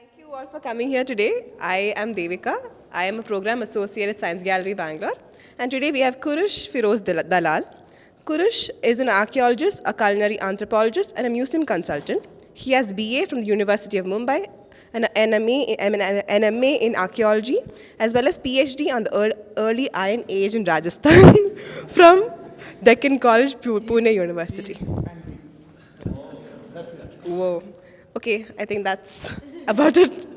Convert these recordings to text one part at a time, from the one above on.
Thank you all for coming here today. I am Devika. I am a program associate at Science Gallery, Bangalore. And today we have Kurush Dalal. Kurush is an archaeologist, a culinary anthropologist, and a museum consultant. He has BA from the University of Mumbai, and an MA in archaeology, as well as PhD on the early Iron Age in Rajasthan from Deccan College, Pune University. Whoa. Okay, I think that's about it.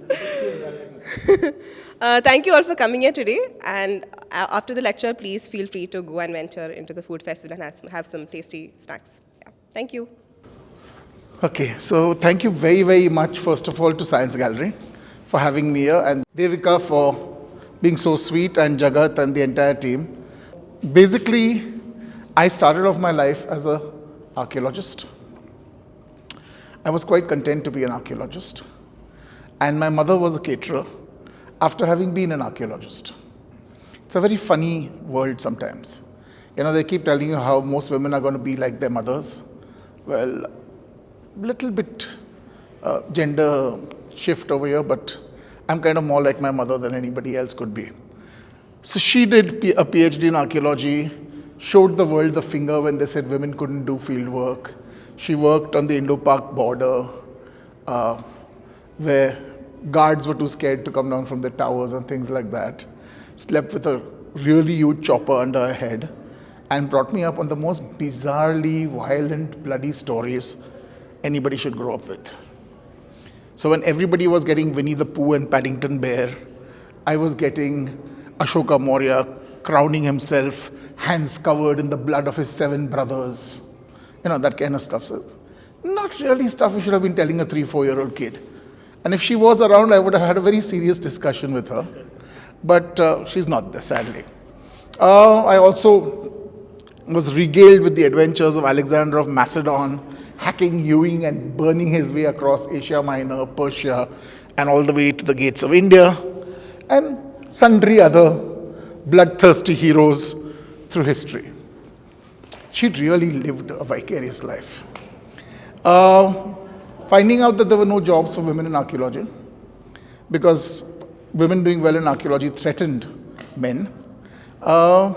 Thank you all for coming here today. And after the lecture, please feel free to go and venture into the food festival and have some tasty snacks. Yeah. Thank you. Okay, so thank you very, very much, first of all, to Science Gallery for having me here, and Devika for being so sweet, and Jagat and the entire team. Basically, I started off my life as an archaeologist. I was quite content to be an archaeologist. And my mother was a caterer after having been an archaeologist. It's a very funny world sometimes. You know, they keep telling you how most women are going to be like their mothers. Well, little bit gender shift over here, but I'm kind of more like my mother than anybody else could be. So she did a PhD in archaeology, showed the world the finger when they said women couldn't do field work. She worked on the Indo-Pak border, where guards were too scared to come down from the towers and things like that. Slept with a really huge chopper under her head, and brought me up on the most bizarrely violent, bloody stories anybody should grow up with. So when everybody was getting Winnie the Pooh and Paddington Bear, I was getting Ashoka Maurya crowning himself, hands covered in the blood of his 7 brothers. You know, that kind of stuff. So not really stuff we should have been telling a 3-4-year-old kid. And if she was around, I would have had a very serious discussion with her. But she's not there, sadly. I also was regaled with the adventures of Alexander of Macedon, hacking, hewing, and burning his way across Asia Minor, Persia, and all the way to the gates of India, and sundry other bloodthirsty heroes through history. She'd really lived a vicarious life. Finding out that there were no jobs for women in archaeology, because women doing well in archaeology threatened men,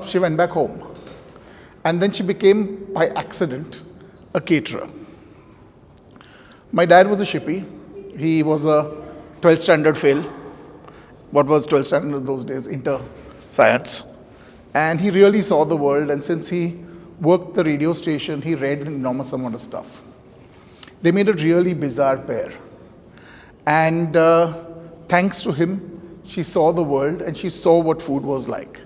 she went back home. And then she became, by accident, a caterer. My dad was a shippy. He was a 12th standard fail. What was 12th standard in those days? Inter science. And he really saw the world, and since he worked the radio station, he read an enormous amount of stuff. They made a really bizarre pair. And thanks to him, she saw the world and she saw what food was like.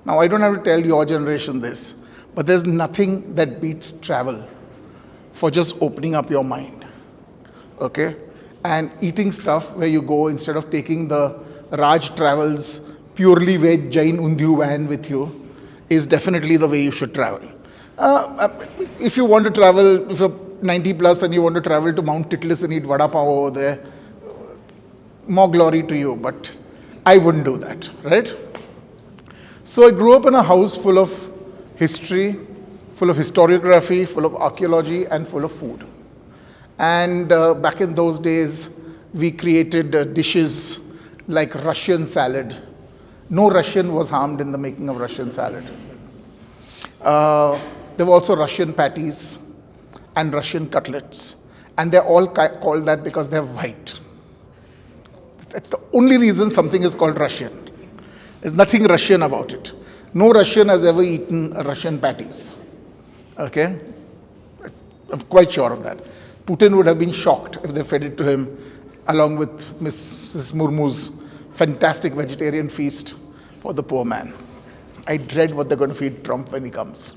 Now, I don't have to tell your generation this, but there's nothing that beats travel for just opening up your mind, okay? And eating stuff where you go, instead of taking the Raj Travels purely veg Jain Undhiyu van with you, is definitely the way you should travel. If you want to travel, if you're 90 plus and you want to travel to Mount Titlis and eat vada pav over there, more glory to you, but I wouldn't do that, right? So I grew up in a house full of history, full of historiography, full of archaeology, and full of food. And back in those days, we created dishes like Russian salad. No Russian was harmed in the making of Russian salad. There were also Russian patties and Russian cutlets. And they're all called that because they're white. That's the only reason something is called Russian. There's nothing Russian about it. No Russian has ever eaten Russian patties. Okay? I'm quite sure of that. Putin would have been shocked if they fed it to him along with Mrs. Murmu's fantastic vegetarian feast for the poor man. I dread what they're going to feed Trump when he comes.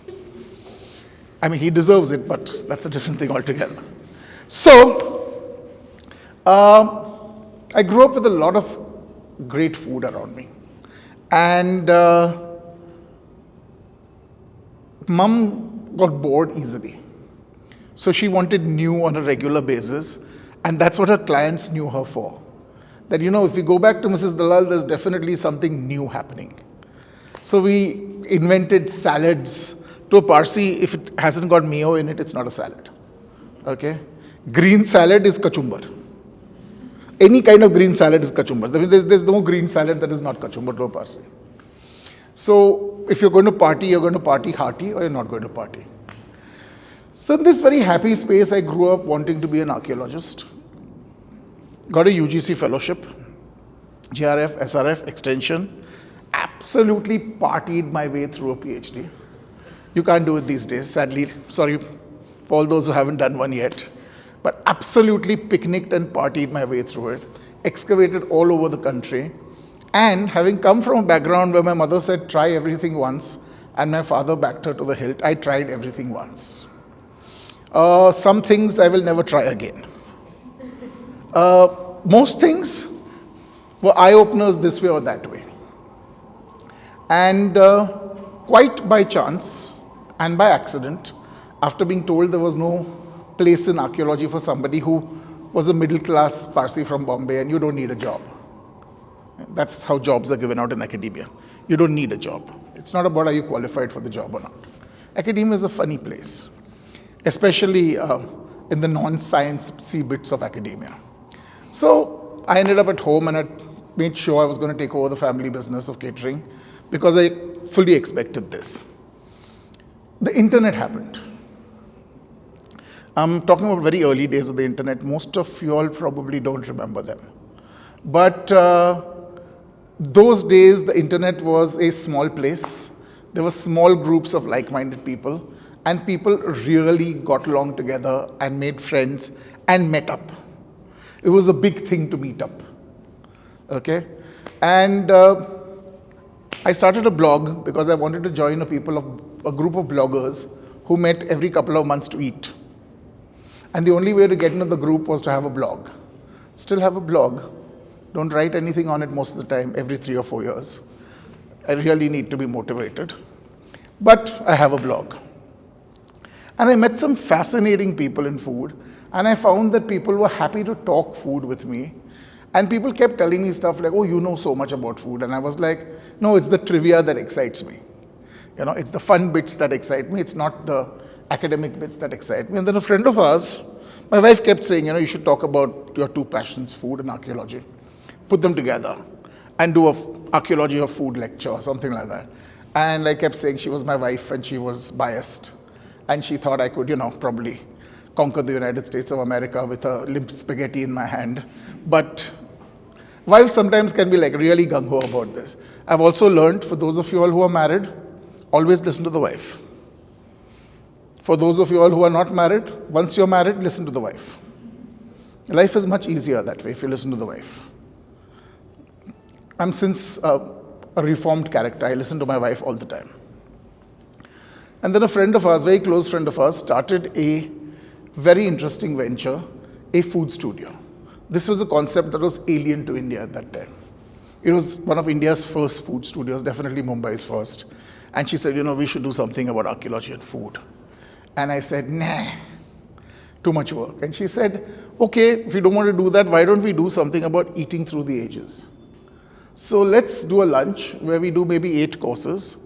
I mean, he deserves it, but that's a different thing altogether. So, I grew up with a lot of great food around me. And Mum got bored easily. So she wanted new on a regular basis. And that's what her clients knew her for. That, you know, if we go back to Mrs. Dalal, there's definitely something new happening. So we invented salads. To a Parsi, if it hasn't got mayo in it, it's not a salad. Okay? Green salad is kachumbar. Any kind of green salad is kachumbar. I mean, there's no green salad that is not kachumbar to a person. So if you're going to party hearty, or you're not going to party. So in this very happy space, I grew up wanting to be an archaeologist. Got a UGC fellowship, JRF, SRF, extension. Absolutely partied my way through a PhD. You can't do it these days, sadly. Sorry for all those who haven't done one yet. But absolutely picnicked and partied my way through it. Excavated all over the country. And having come from a background where my mother said, try everything once, and my father backed her to the hilt, I tried everything once. Some things I will never try again. Most things were eye-openers this way or that way. And quite by chance and by accident, after being told there was no place in archaeology for somebody who was a middle-class Parsi from Bombay and you don't need a job. That's how jobs are given out in academia. You don't need a job. It's not about are you qualified for the job or not. Academia is a funny place, especially in the non-science-y bits of academia. So I ended up at home and I made sure I was going to take over the family business of catering because I fully expected this. The internet happened. I'm talking about very early days of the internet. Most of you all probably don't remember them. But those days, the internet was a small place. There were small groups of like-minded people, and people really got along together and made friends and met up. It was a big thing to meet up. Okay? And I started a blog because I wanted to join a group of bloggers who met every couple of months to eat. And the only way to get into the group was to have a blog. Still have a blog. Don't write anything on it most of the time, every 3 or 4 years. I really need to be motivated. But I have a blog. And I met some fascinating people in food. And I found that people were happy to talk food with me. And people kept telling me stuff like, oh, you know so much about food. And I was like, no, it's the trivia that excites me. It's the fun bits that excite me. It's not the academic bits that excite me. And then a friend of ours, my wife kept saying, you should talk about your two passions, food and archaeology. Put them together and do an archaeology of food lecture or something like that. And I kept saying she was my wife and she was biased. And she thought I could, probably conquer the United States of America with a limp spaghetti in my hand. But wives sometimes can be like really gung-ho about this. I've also learned, for those of you all who are married, always listen to the wife. For those of you all who are not married, once you're married, listen to the wife. Life is much easier that way if you listen to the wife. I'm since a reformed character. I listen to my wife all the time. And then a friend of ours, very close friend of ours, started a very interesting venture, a food studio. This was a concept that was alien to India at that time. It was one of India's first food studios, definitely Mumbai's first. And she said, we should do something about archaeology and food. And I said, nah, too much work. And she said, okay, if you don't want to do that, why don't we do something about eating through the ages? So let's do a lunch where we do maybe 8 courses.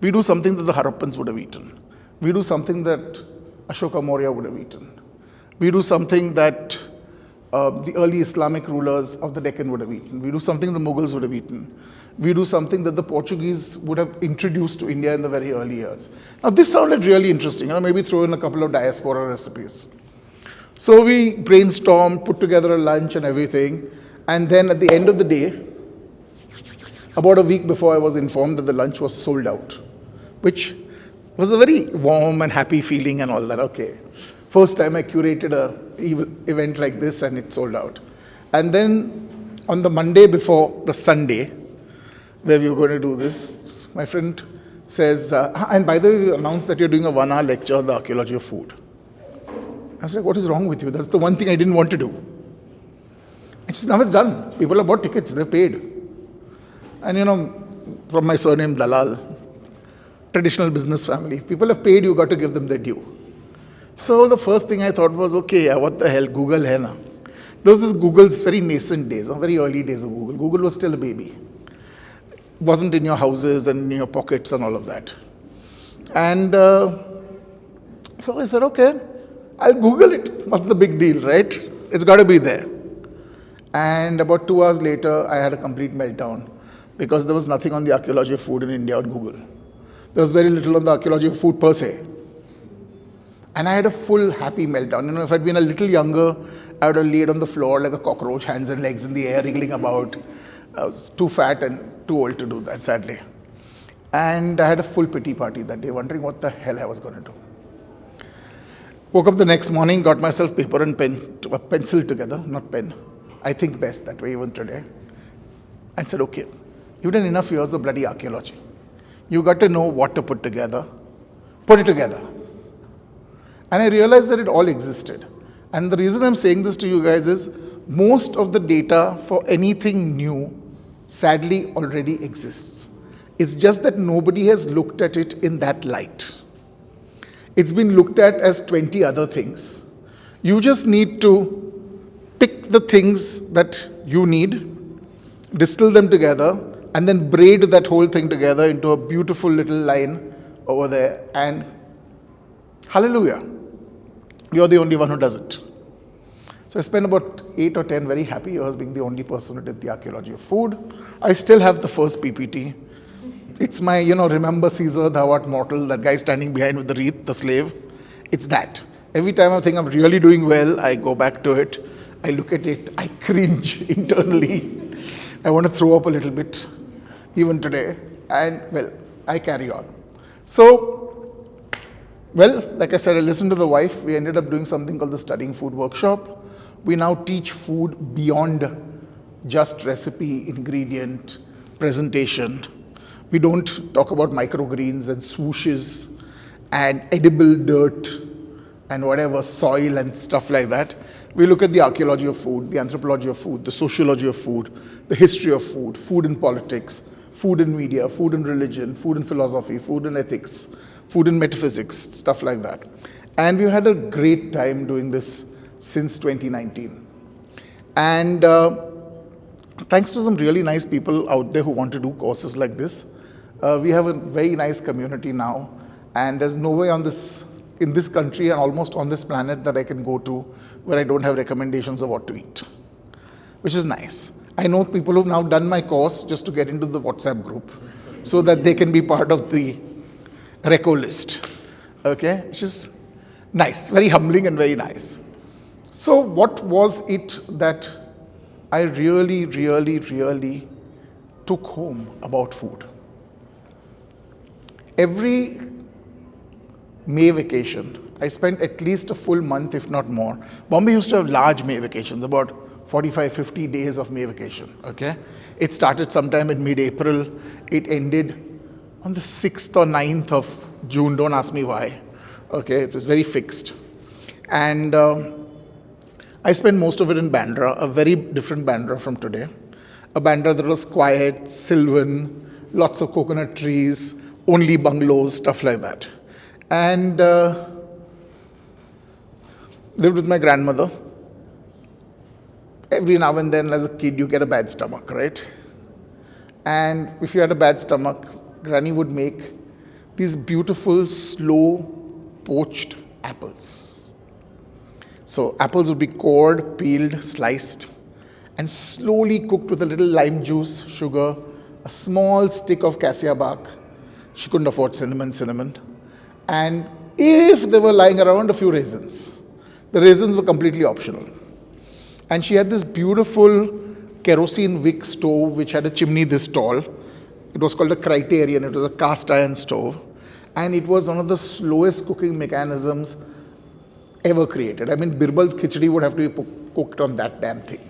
We do something that the Harappans would have eaten. We do something that Ashoka Maurya would have eaten. We do something that the early Islamic rulers of the Deccan would have eaten. We do something the Mughals would have eaten. We do something that the Portuguese would have introduced to India in the very early years. Now this sounded really interesting. Maybe throw in a couple of diaspora recipes. So we brainstormed, put together a lunch and everything. And then at the end of the day, about a week before, I was informed that the lunch was sold out, which was a very warm and happy feeling and all that. Okay, first time I curated an event like this and it sold out. And then on the Monday before the Sunday, where we were going to do this, my friend says, and by the way, we announced that you're doing a 1-hour lecture on the archaeology of food. I was like, what is wrong with you? That's the one thing I didn't want to do. And she said, now it's done. People have bought tickets, they've paid. And from my surname Dalal, traditional business family, if people have paid, you got to give them their due. So the first thing I thought was, okay, what the hell, Google hai na. Those is Google's very nascent days, very early days of Google. Google was still a baby. Wasn't in your houses and in your pockets and all of that. And so I said, okay, I'll Google it. What's the big deal, right? It's got to be there. And about 2 hours later, I had a complete meltdown because there was nothing on the archaeology of food in India on Google. There was very little on the archaeology of food per se. And I had a full happy meltdown. You know, if I'd been a little younger, I would have laid on the floor like a cockroach, hands and legs in the air, wriggling about. I was too fat and too old to do that, sadly. And I had a full pity party that day, wondering what the hell I was going to do. Woke up the next morning, got myself paper and pencil together, not pen. I think best that way even today. And said, okay, you've done enough years of bloody archaeology. You got to know what to put together. Put it together. And I realized that it all existed. And the reason I'm saying this to you guys is most of the data for anything new sadly already exists. It's just that nobody has looked at it in that light. It's been looked at as 20 other things. You just need to pick the things that you need, distill them together, and then braid that whole thing together into a beautiful little line over there, and hallelujah, you're the only one who does it. So I spent about 8 or 10 very happy years being the only person who did the archaeology of food. I still have the first PPT. It's my, remember Caesar, thou art mortal, that guy standing behind with the wreath, the slave. It's that. Every time I think I'm really doing well, I go back to it. I look at it, I cringe internally. I want to throw up a little bit, even today. And, well, I carry on. So, well, like I said, I listened to the wife. We ended up doing something called the Studying Food Workshop. We now teach food beyond just recipe, ingredient, presentation. We don't talk about microgreens and swooshes and edible dirt and whatever, soil and stuff like that. We look at the archaeology of food, the anthropology of food, the sociology of food, the history of food, food in politics, food in media, food in religion, food in philosophy, food in ethics, food in metaphysics, stuff like that. And we've had a great time doing this since 2019. And thanks to some really nice people out there who want to do courses like this, we have a very nice community now. And there's no way in this country and almost on this planet that I can go to where I don't have recommendations of what to eat, which is nice. I know people who've now done my course just to get into the WhatsApp group so that they can be part of the reco list, okay, which is nice, very humbling and very nice. So what was it that I really, really, really took home about food? Every May vacation, I spent at least a full month, if not more. Bombay used to have large May vacations, about 45, 50 days of May vacation, okay? It started sometime in mid-April. It ended on the 6th or 9th of June. Don't ask me why, okay? It was very fixed. And I spent most of it in Bandra, a very different Bandra from today. A Bandra that was quiet, sylvan, lots of coconut trees, only bungalows, stuff like that. And lived with my grandmother. Every now and then as a kid you get a bad stomach, right? And if you had a bad stomach, Granny would make these beautiful, slow, poached apples. So apples would be cored, peeled, sliced, and slowly cooked with a little lime juice, sugar, a small stick of cassia bark. She couldn't afford cinnamon. And if they were lying around, a few raisins. The raisins were completely optional. And she had this beautiful kerosene wick stove which had a chimney this tall. It was called a Criterion. It was a cast iron stove. And it was one of the slowest cooking mechanisms ever created. I mean, Birbal's khichdi would have to be cooked on that damn thing.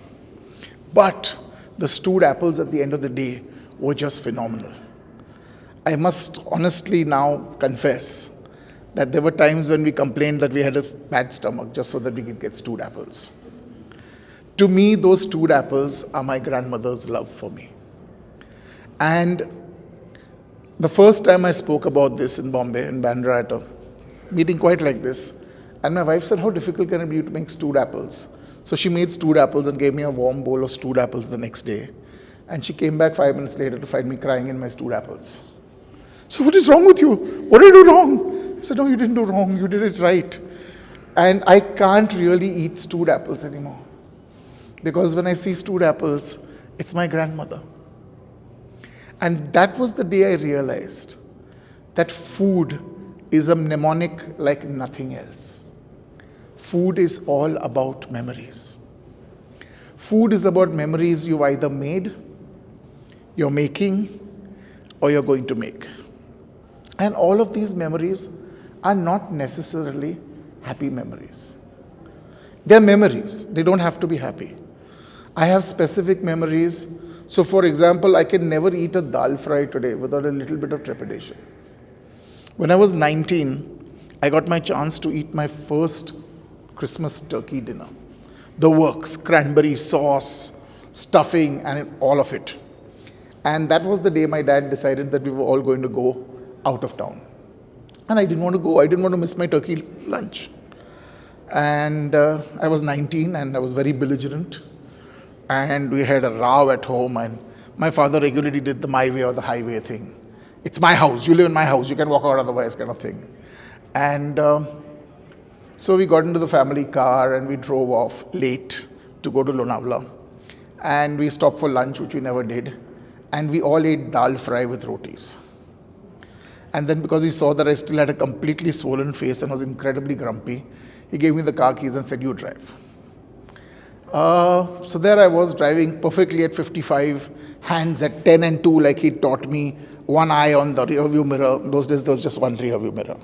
But the stewed apples at the end of the day were just phenomenal. I must honestly now confess that there were times when we complained that we had a bad stomach just so that we could get stewed apples. To me, those stewed apples are my grandmother's love for me. And the first time I spoke about this in Bombay, in Bandra, at a meeting quite like this, and my wife said, how difficult can it be to make stewed apples? So she made stewed apples and gave me a warm bowl of stewed apples the next day. And she came back 5 minutes later to find me crying in my stewed apples. So what is wrong with you? What did I do wrong? I said, no, you didn't do wrong. You did it right. And I can't really eat stewed apples anymore. Because when I see stewed apples, it's my grandmother. And that was the day I realized that food is a mnemonic like nothing else. Food is all about memories. Food is about memories you've either made, you're making, or you're going to make. And all of these memories are not necessarily happy memories. They're memories. They don't have to be happy. I have specific memories. So, for example, I can never eat a dal fry today without a little bit of trepidation. When I was 19, I got my chance to eat my first Christmas turkey dinner. The works, cranberry sauce, stuffing, and all of it. And that was the day my dad decided that we were all going to go out of town. And I didn't want to go. I didn't want to miss my turkey lunch. And I was 19 and I was very belligerent. And we had a row at home, and my father regularly did the my way or the highway thing. It's my house, you live in my house, you can walk out otherwise kind of thing. And so we got into the family car and we drove off late to go to Lonavala. And we stopped for lunch, which we never did. And we all ate dal fry with rotis. And then because he saw that I still had a completely swollen face and was incredibly grumpy, he gave me the car keys and said, "You drive." So there I was driving perfectly at 55, hands at 10 and 2 like he taught me, one eye on the rear view mirror. Those days there was just one rear view mirror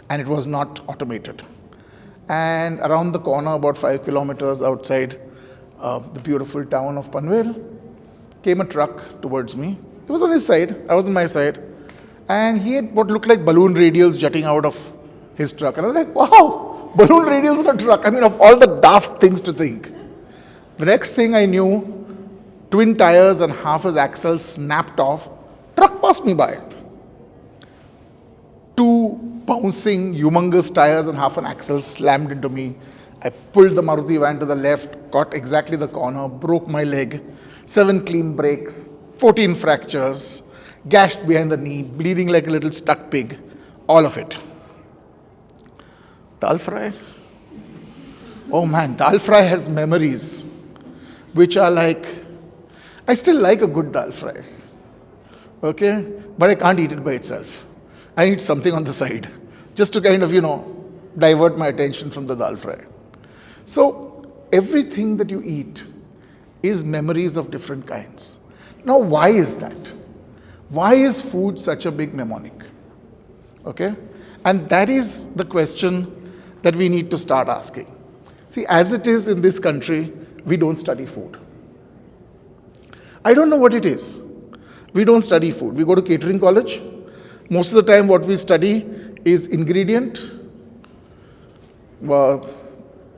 and it was not automated. And around the corner, about 5 kilometers outside the beautiful town of Panvel, came a truck towards me. He was on his side, I was on my side, and he had what looked like balloon radials jutting out of his truck. And I was like, wow, balloon radials in a truck. I mean, of all the daft things to think. The next thing I knew, twin tires and half his axle snapped off. Truck passed me by. Two bouncing, humongous tires and half an axle slammed into me. I pulled the Maruti van to the left, caught exactly the corner, broke my leg, 7 clean breaks, 14 fractures, gashed behind the knee, bleeding like a little stuck pig, all of it. Dal fry? Oh man, dal fry has memories which are like, I still like a good dal fry, okay? But I can't eat it by itself. I need something on the side, just to kind of, divert my attention from the dal fry. So everything that you eat is memories of different kinds. Now, why is that? Why is food such a big mnemonic? Okay? And that is the question that we need to start asking. See, as it is in this country, we don't study food. I don't know what it is. We don't study food. We go to catering college. Most of the time what we study is ingredient,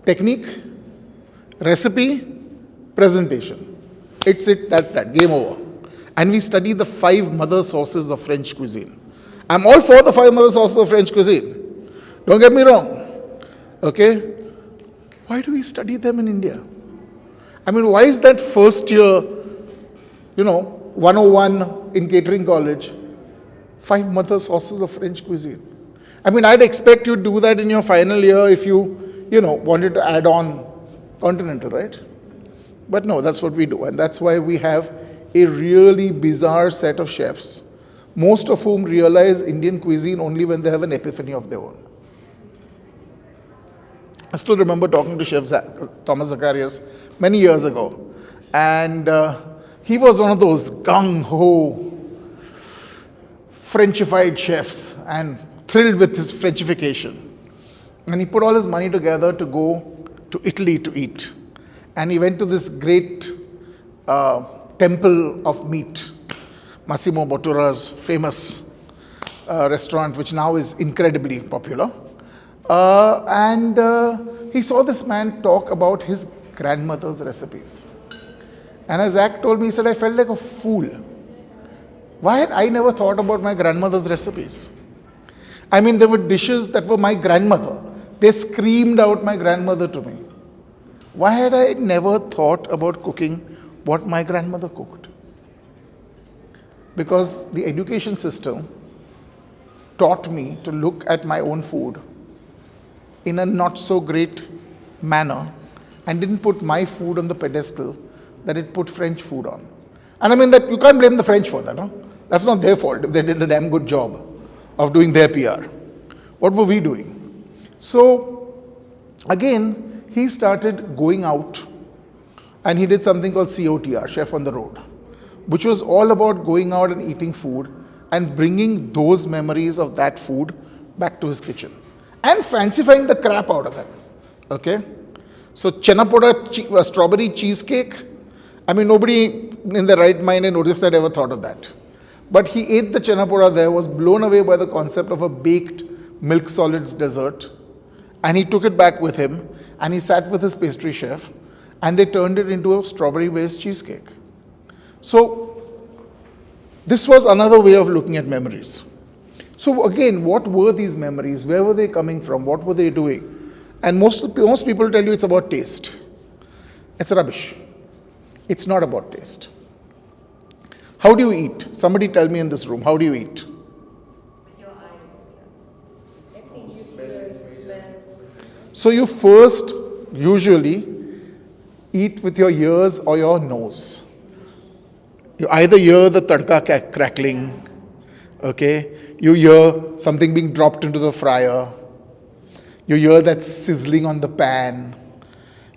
technique, recipe, presentation. It's it, that's that, game over. And we study the 5 mother sauces of French cuisine. I'm all for the 5 mother sauces of French cuisine. Don't get me wrong. Okay? Why do we study them in India? I mean, why is that first year, 101 in catering college, 5 mother sauces of French cuisine? I mean, I'd expect you to do that in your final year if you, wanted to add on continental, right? But no, that's what we do. And that's why we have a really bizarre set of chefs, most of whom realize Indian cuisine only when they have an epiphany of their own. I still remember talking to Chef Thomas Zacharias many years ago. And he was one of those gung-ho Frenchified chefs and thrilled with his Frenchification. And he put all his money together to go to Italy to eat. And he went to this great temple of meat, Massimo Bottura's famous restaurant, which now is incredibly popular. And he saw this man talk about his grandmother's recipes. And as Zach told me, he said, I felt like a fool. Why had I never thought about my grandmother's recipes? I mean, there were dishes that were my grandmother. They screamed out my grandmother to me. Why had I never thought about cooking what my grandmother cooked? Because the education system taught me to look at my own food in a not so great manner and didn't put my food on the pedestal that it put French food on. And I mean that you can't blame the French for that. No? That's not their fault if they did a damn good job of doing their PR. What were we doing? So again, he started going out and he did something called COTR, Chef on the Road, which was all about going out and eating food and bringing those memories of that food back to his kitchen and fancifying the crap out of them. Okay? So Chena Poda strawberry cheesecake, I mean nobody in their right mind in Odisha had ever thought of that. But he ate the Chena Poda there, was blown away by the concept of a baked milk solids dessert, and he took it back with him and he sat with his pastry chef and they turned it into a strawberry based cheesecake. So this was another way of looking at memories. So again, what were these memories? Where were they coming from? What were they doing? And most people tell you it's about taste. It's rubbish. It's not about taste. How do you eat? Somebody tell me in this room, how do you eat? With your eyes. I think you smell. So you first usually eat with your ears or your nose. You either hear the tadka crackling, okay? You hear something being dropped into the fryer. You hear that sizzling on the pan.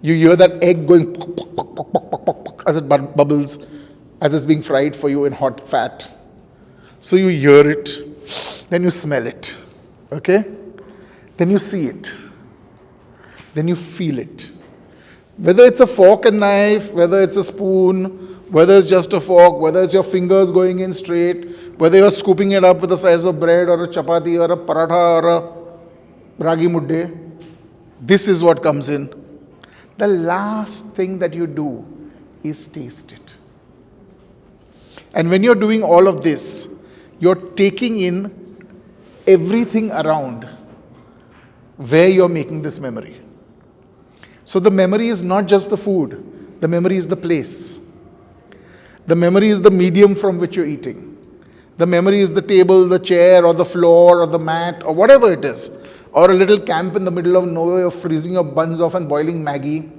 You hear that egg going pok, pok, pok, pok, pok, pok, pok, pok, as it bubbles, as it's being fried for you in hot fat. So you hear it, then you smell it, okay? Then you see it. Then you feel it. Whether it's a fork and knife, whether it's a spoon, whether it's just a fork, whether it's your fingers going in straight, whether you're scooping it up with a slice of bread or a chapati or a paratha or a ragi mudde, this is what comes in. The last thing that you do is taste it. And when you're doing all of this, you're taking in everything around where you're making this memory. So the memory is not just the food, the memory is the place. The memory is the medium from which you're eating. The memory is the table, the chair, or the floor, or the mat, or whatever it is. Or a little camp in the middle of nowhere, you're freezing your buns off and boiling Maggie.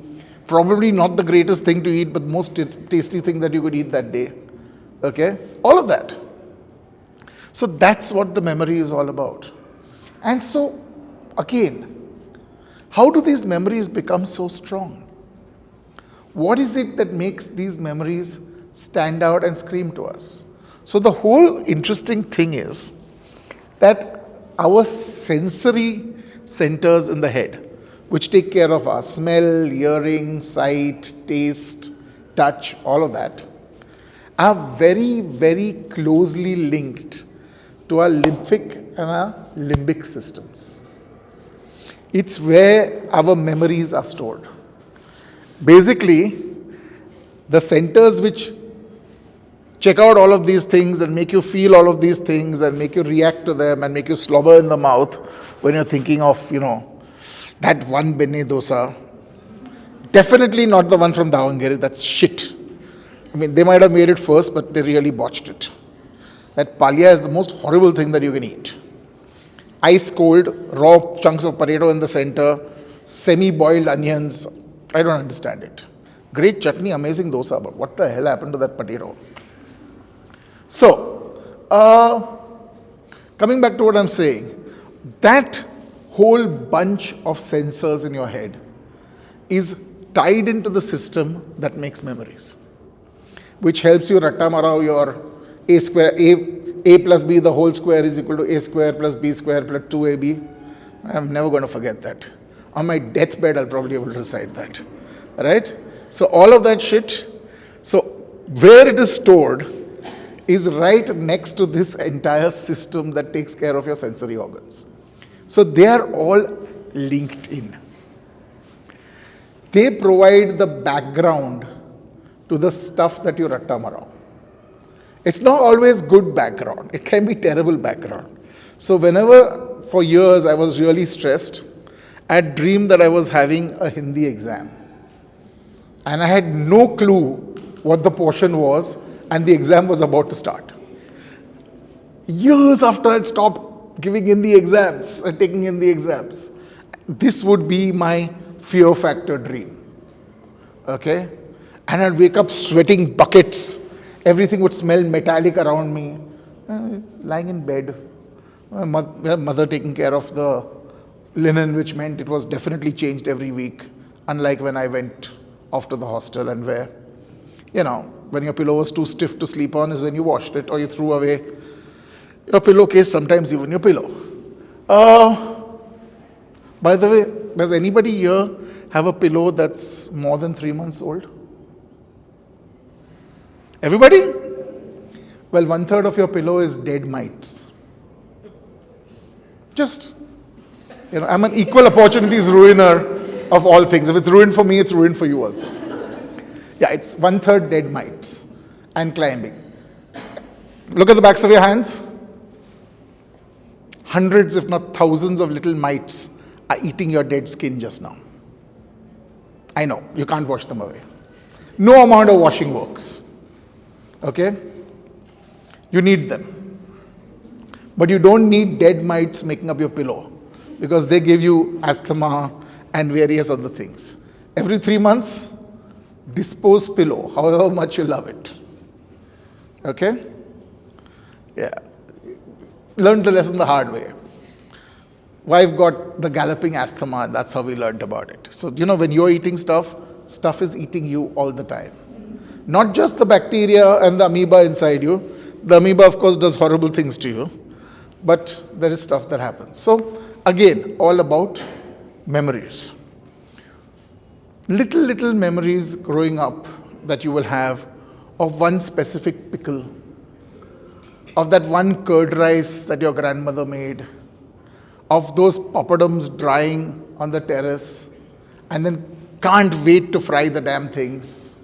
Probably not the greatest thing to eat, but most tasty thing that you could eat that day. Okay? All of that. So that's what the memory is all about. And so, again, how do these memories become so strong? What is it that makes these memories stand out and scream to us? So the whole interesting thing is that our sensory centers in the head, which take care of our smell, hearing, sight, taste, touch, all of that, are very, very closely linked to our lymphic and our limbic systems. It's where our memories are stored. Basically, the centers which check out all of these things and make you feel all of these things and make you react to them and make you slobber in the mouth when you're thinking of, that one benne dosa. Definitely not the one from Davangere, that's shit. I mean, they might have made it first, but they really botched it. That palya is the most horrible thing that you can eat. Ice cold, raw chunks of potato in the center, semi-boiled onions. I don't understand it. Great chutney, amazing dosa, but what the hell happened to that potato? So, coming back to what I'm saying, that whole bunch of sensors in your head is tied into the system that makes memories, which helps you rattamarao your a square, a plus b the whole square is equal to a square plus b square plus 2ab. I'm never going to forget that. On my deathbed, I'll probably be able to recite that. Right? So all of that shit, so where it is stored is right next to this entire system that takes care of your sensory organs. So they are all linked in. They provide the background to the stuff that you rattamarao. It's not always good background. It can be terrible background. So whenever, for years, I was really stressed, I had dreamed that I was having a Hindi exam. And I had no clue what the portion was, and the exam was about to start. Years after I'd stopped giving Hindi exams, taking Hindi exams, this would be my fear factor dream. Okay? And I'd wake up sweating buckets. Everything would smell metallic around me. Lying in bed. My mother taking care of the linen, which meant it was definitely changed every week, unlike when I went off to the hostel and where, when your pillow was too stiff to sleep on is when you washed it or you threw away your pillowcase, sometimes even your pillow. By the way, does anybody here have a pillow that's more than 3 months old? Everybody? Well, 1/3 of your pillow is dead mites. Just, I'm an equal opportunities ruiner of all things. If it's ruined for me, it's ruined for you also. Yeah, it's 1/3 dead mites and climbing. Look at the backs of your hands. Hundreds, if not thousands of little mites are eating your dead skin just now. I know, you can't wash them away. No amount of washing works. Okay? You need them. But you don't need dead mites making up your pillow because they give you asthma and various other things. Every 3 months, dispose pillow, however much you love it. Okay? Yeah. Learned the lesson the hard way. Wife got the galloping asthma, and that's how we learned about it. So, when you're eating stuff is eating you all the time. Not just the bacteria and the amoeba inside you. The amoeba, of course, does horrible things to you. But there is stuff that happens. So, again, all about memories. Little memories growing up that you will have of one specific pickle, of that one curd rice that your grandmother made, of those poppadoms drying on the terrace, and then can't wait to fry the damn things,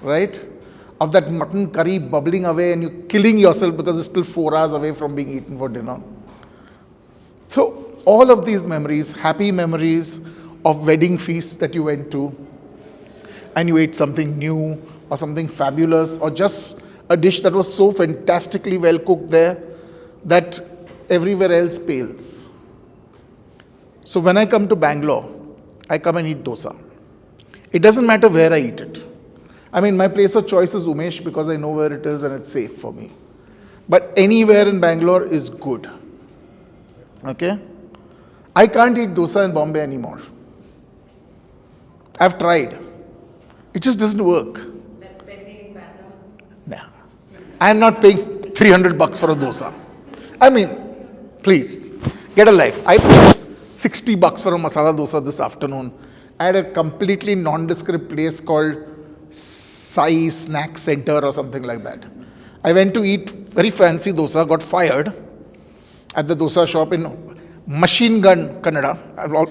right? Of that mutton curry bubbling away and you killing yourself because it's still 4 hours away from being eaten for dinner. So, all of these memories, happy memories of wedding feasts that you went to, and you ate something new or something fabulous, or just a dish that was so fantastically well cooked there that everywhere else pales. So when I come to Bangalore, I come and eat dosa. It doesn't matter where I eat it. My place of choice is Umesh because I know where it is and it's safe for me. But anywhere in Bangalore is good. Okay? I can't eat dosa in Bombay anymore. I've tried. It just doesn't work. No. I'm not paying $300 for a dosa. Please, get a life. I paid $60 for a masala dosa this afternoon at a completely nondescript place called Sai Snack Center or something like that. I went to eat very fancy dosa, got fired at the dosa shop in Machine Gun, Kannada.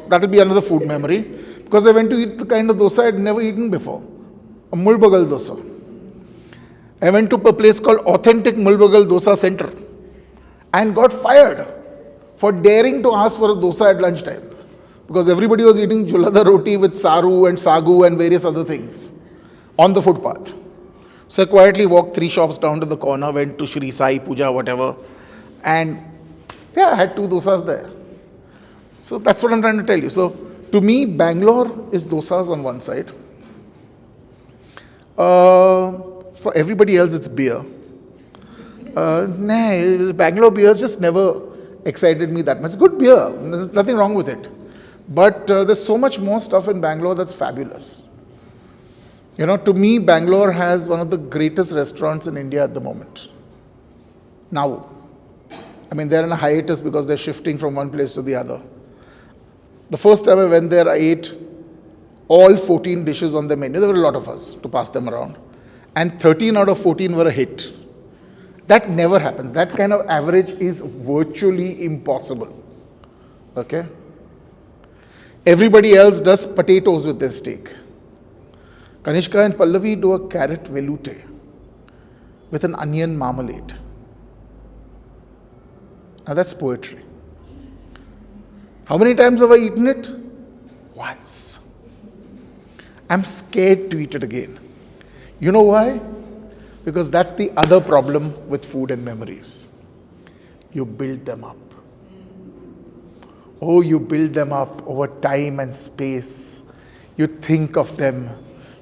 That will be another food memory. Because I went to eat the kind of dosa I had never eaten before. A mulbagal dosa. I went to a place called Authentic Mulbagal Dosa Center and got fired for daring to ask for a dosa at lunchtime. Because everybody was eating julada roti with saru and sagu and various other things on the footpath. So I quietly walked 3 shops down to the corner, went to Shri Sai Puja, whatever, and I had 2 dosas there. So that's what I'm trying to tell you. So to me, Bangalore is dosas on one side. For everybody else, it's beer. Bangalore beers just never excited me that much. Good beer, there's nothing wrong with it. But there's so much more stuff in Bangalore that's fabulous. To me, Bangalore has one of the greatest restaurants in India at the moment. Now, they're in a hiatus because they're shifting from one place to the other. The first time I went there, I ate all 14 dishes on the menu. There were a lot of us to pass them around. And 13 out of 14 were a hit. That never happens. That kind of average is virtually impossible. Okay? Everybody else does potatoes with their steak. Kanishka and Pallavi do a carrot veloute with an onion marmalade. Now that's poetry. How many times have I eaten it? Once. I'm scared to eat it again. You know why? Because that's the other problem with food and memories. You build them up. Oh, you build them up over time and space. You think of them.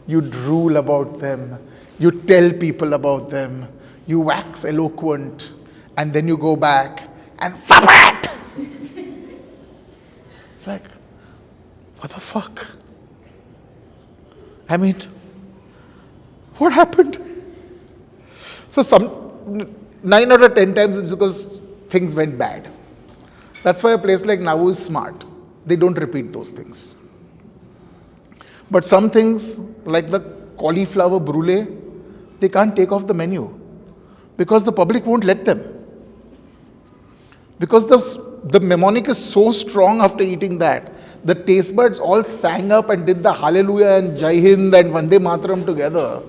you drool about them, you tell people about them, you wax eloquent, and then you go back and it. It's like, what the fuck? I mean, what happened? So 9 out of 10 times it's because things went bad. That's why a place like Navu is smart. They don't repeat those things. But some things, like the cauliflower brulee, they can't take off the menu because the public won't let them. Because the mnemonic is so strong after eating that, the taste buds all sang up and did the Hallelujah and Jai Hind and Vande Mataram together.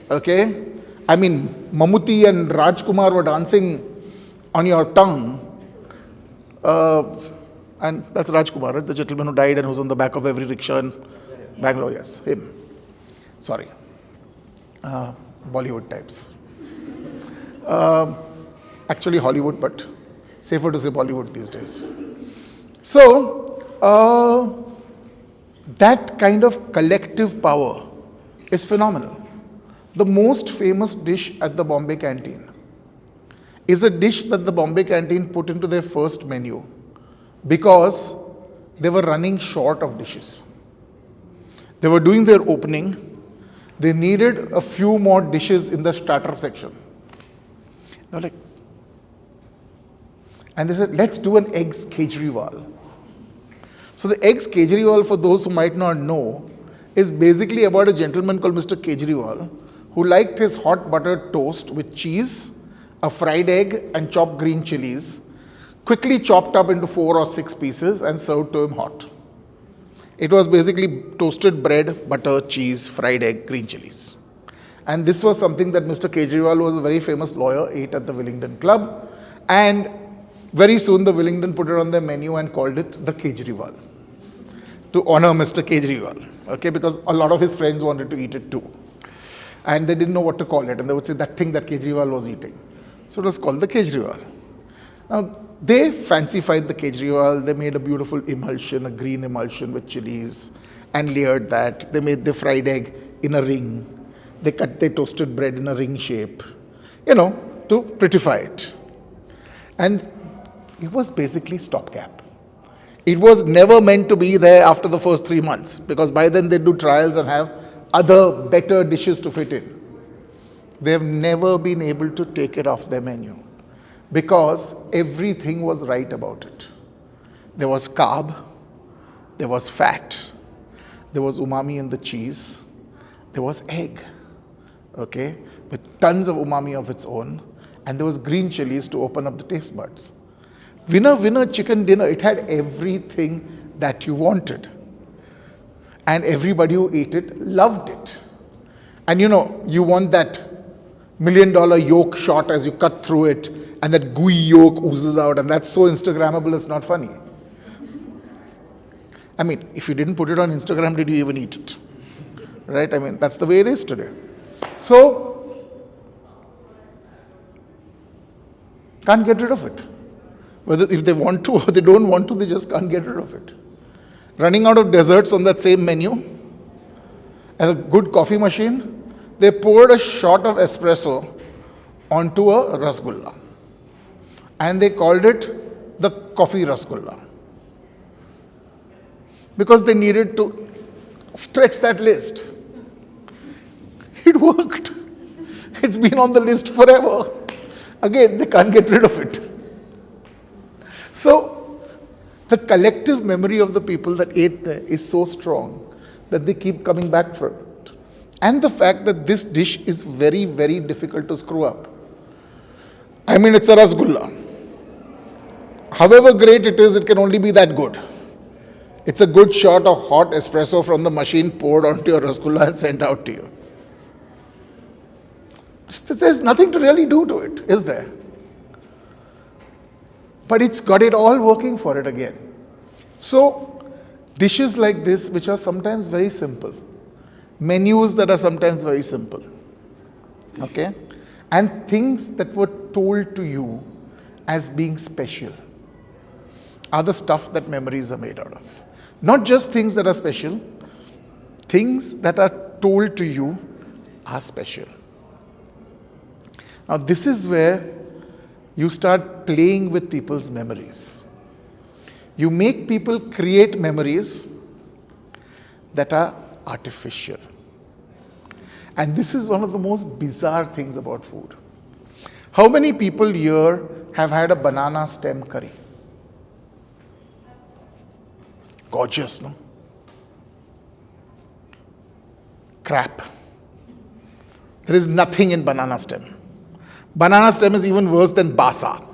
Okay? I mean, Mamuti and Rajkumar were dancing on your tongue. And that's Rajkumar, right? The gentleman who died and who's on the back of every rickshaw in Bangalore. Yes, him. Sorry. Bollywood types. Actually Hollywood, but safer to say Bollywood these days. So, that kind of collective power is phenomenal. The most famous dish at the Bombay canteen is a dish that the Bombay canteen put into their first menu because they were running short of dishes. They were doing their opening. They needed a few more dishes in the starter section. They were like, and they said, let's do an eggs Kejriwal. So the eggs Kejriwal, for those who might not know, is basically about a gentleman called Mr. Kejriwal who liked his hot buttered toast with cheese, a fried egg and chopped green chilies, quickly chopped up into 4 or 6 pieces and served to him hot. It was basically toasted bread, butter, cheese, fried egg, green chilies. And this was something that Mr. Kejriwal, who was a very famous lawyer, ate at the Willingdon Club. And very soon the Willingdon put it on their menu and called it the Kejriwal to honor Mr. Kejriwal, okay, because a lot of his friends wanted to eat it too. And they didn't know what to call it, and they would say that thing that Kejriwal was eating. So it was called the Kejriwal. Now, they fancified the Kejriwal. They made a beautiful emulsion, a green emulsion with chilies, and layered that. They made the fried egg in a ring. They cut their toasted bread in a ring shape, to prettify it. And it was basically stopgap. It was never meant to be there after the first 3 months, because by then they'd do trials and have other better dishes to fit in. They've never been able to take it off their menu because everything was right about it. There was carb, there was fat, there was umami in the cheese, there was egg, okay, with tons of umami of its own, and there was green chilies to open up the taste buds. Winner chicken dinner, it had everything that you wanted. And everybody who ate it loved it. And you want that $1 million yolk shot as you cut through it, and that gooey yolk oozes out, and that's so Instagrammable, it's not funny. I mean, if you didn't put it on Instagram, did you even eat it? Right? I mean, that's the way it is today. So, can't get rid of it. Whether if they want to or they don't want to, they just can't get rid of it. Running out of desserts on that same menu, and a good coffee machine, they poured a shot of espresso onto a rasgulla. And they called it the coffee rasgulla. Because they needed to stretch that list. It worked. It's been on the list forever. Again, they can't get rid of it. So, the collective memory of the people that ate there is so strong that they keep coming back for it. And the fact that this dish is very, very difficult to screw up. I mean, it's a rasgulla. However great it is, it can only be that good. It's a good shot of hot espresso from the machine poured onto your rasgulla and sent out to you. There's nothing to really do to it, is there? But it's got it all working for it again. So, dishes like this, which are sometimes very simple, menus that are sometimes very simple, okay, and things that were told to you as being special are the stuff that memories are made out of. Not just things that are special, things that are told to you are special. Now, this is where you start playing with people's memories. You make people create memories that are artificial. And this is one of the most bizarre things about food. How many people here have had a banana stem curry? Gorgeous, no? Crap. There is nothing in banana stem. Banana stem is even worse than basa.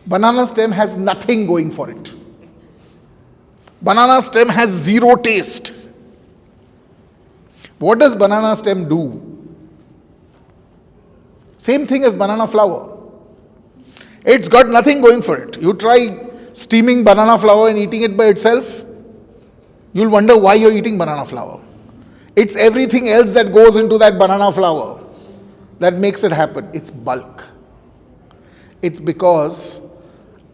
Banana stem has nothing going for it. Banana stem has zero taste. What does banana stem do? Same thing as banana flour. It's got nothing going for it. You try steaming banana flour and eating it by itself, you'll wonder why you're eating banana flour. It's everything else that goes into that banana flour that makes it happen. It's bulk. It's because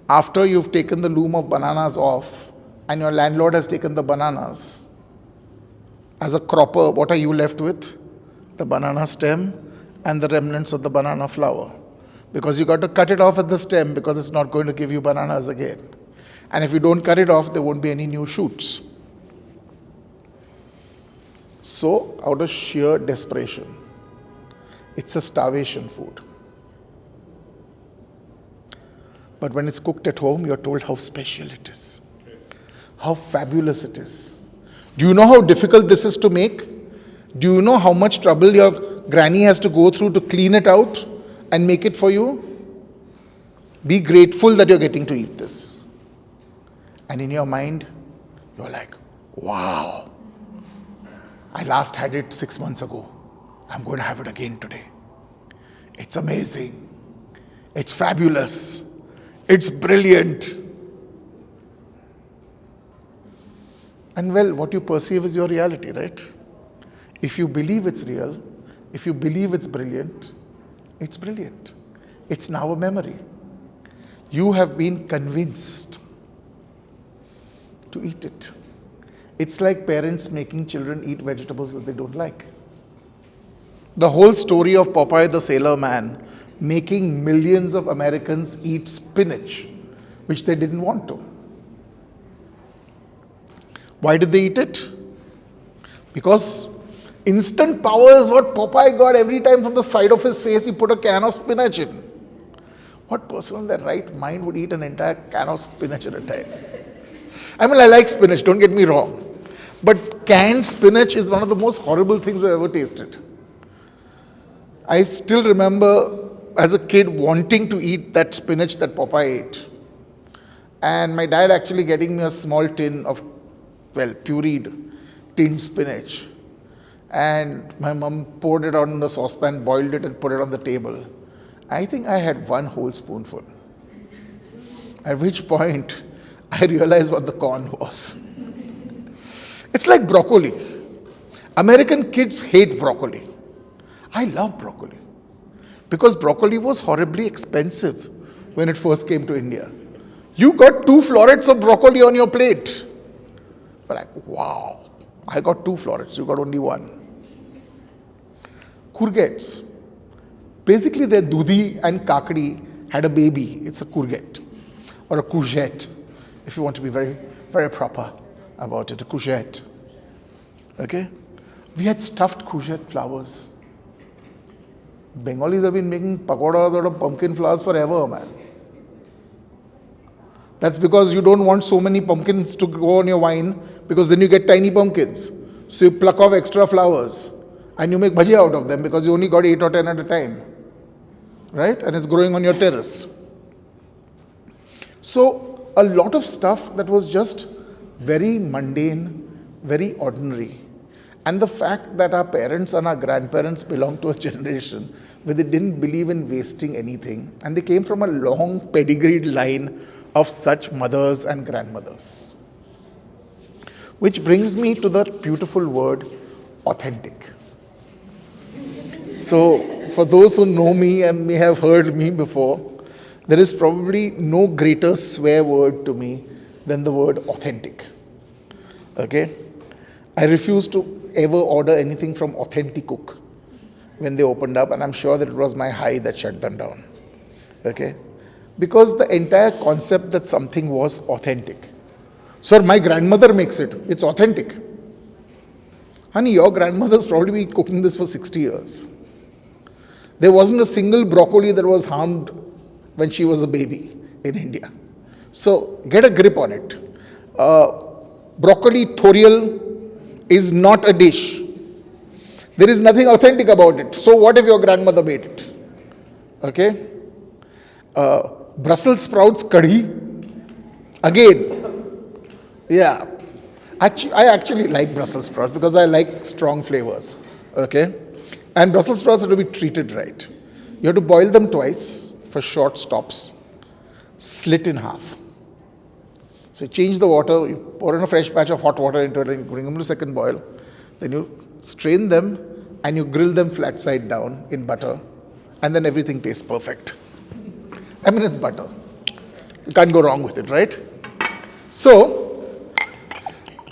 after you've taken the loom of bananas off and your landlord has taken the bananas, as a cropper, what are you left with? The banana stem and the remnants of the banana flour. Because you got to cut it off at the stem because it's not going to give you bananas again. And if you don't cut it off, there won't be any new shoots. So, out of sheer desperation, it's a starvation food. But when it's cooked at home, you're told how special it is, how fabulous it is. Do you know how difficult this is to make? Do you know how much trouble your granny has to go through to clean it out and make it for you? Be grateful that you're getting to eat this. And in your mind, you're like, wow, I last had it 6 months ago. I'm going to have it again today. It's amazing. It's fabulous. It's brilliant. And well, what you perceive is your reality, right? If you believe it's real, if you believe it's brilliant, it's brilliant. It's now a memory. You have been convinced to eat it. It's like parents making children eat vegetables that they don't like. The whole story of Popeye the Sailor Man making millions of Americans eat spinach, which they didn't want to. Why did they eat it? Because instant power is what Popeye got every time from the side of his face he put a can of spinach in. What person in their right mind would eat an entire can of spinach at a time? I mean, I like spinach, don't get me wrong. But canned spinach is one of the most horrible things I've ever tasted. I still remember as a kid wanting to eat that spinach that Popeye ate. And my dad actually getting me a small tin of, well, pureed tinned spinach. And my mom poured it on the saucepan, boiled it and put it on the table. I think I had one whole spoonful. At which point, I realized what the corn was. It's like broccoli. American kids hate broccoli. I love broccoli. Because broccoli was horribly expensive when it first came to India. You got 2 florets of broccoli on your plate. We're like, wow, I got 2 florets, you got only 1. Courgettes. Basically, their dudhi and kakdi had a baby. It's a courgette or a courgette, if you want to be very, very proper about it, a courgette. Okay? We had stuffed courgette flowers. Bengalis have been making pakoras out of pumpkin flowers forever, man. That's because you don't want so many pumpkins to go on your wine, because then you get tiny pumpkins. So you pluck off extra flowers and you make bhaji out of them because you only got 8 or 10 at a time. Right? And it's growing on your terrace. So a lot of stuff that was just very mundane, very ordinary. And the fact that our parents and our grandparents belong to a generation where they didn't believe in wasting anything, and they came from a long pedigreed line of such mothers and grandmothers. Which brings me to the beautiful word, authentic. So, for those who know me and may have heard me before, there is probably no greater swear word to me than the word authentic. Okay? I refused to ever order anything from Authentic Cook when they opened up, and I'm sure that it was my high that shut them down. Okay? Because the entire concept that something was authentic. Sir, my grandmother makes it. It's authentic. Honey, your grandmother's probably been cooking this for 60 years. There wasn't a single broccoli that was harmed when she was a baby in India. So get a grip on it. Broccoli thorial is not a dish. There is nothing authentic about it. So what if your grandmother made it? Okay? Brussels sprouts kadhi. Again, yeah. I actually like Brussels sprouts because I like strong flavors. Okay? And Brussels sprouts have to be treated right. You have to boil them twice for short stops. Slit in half. So you change the water, you pour in a fresh batch of hot water into it and you bring them to second boil. Then you strain them and you grill them flat side down in butter. And then everything tastes perfect. I mean, it's butter. You can't go wrong with it, right? So,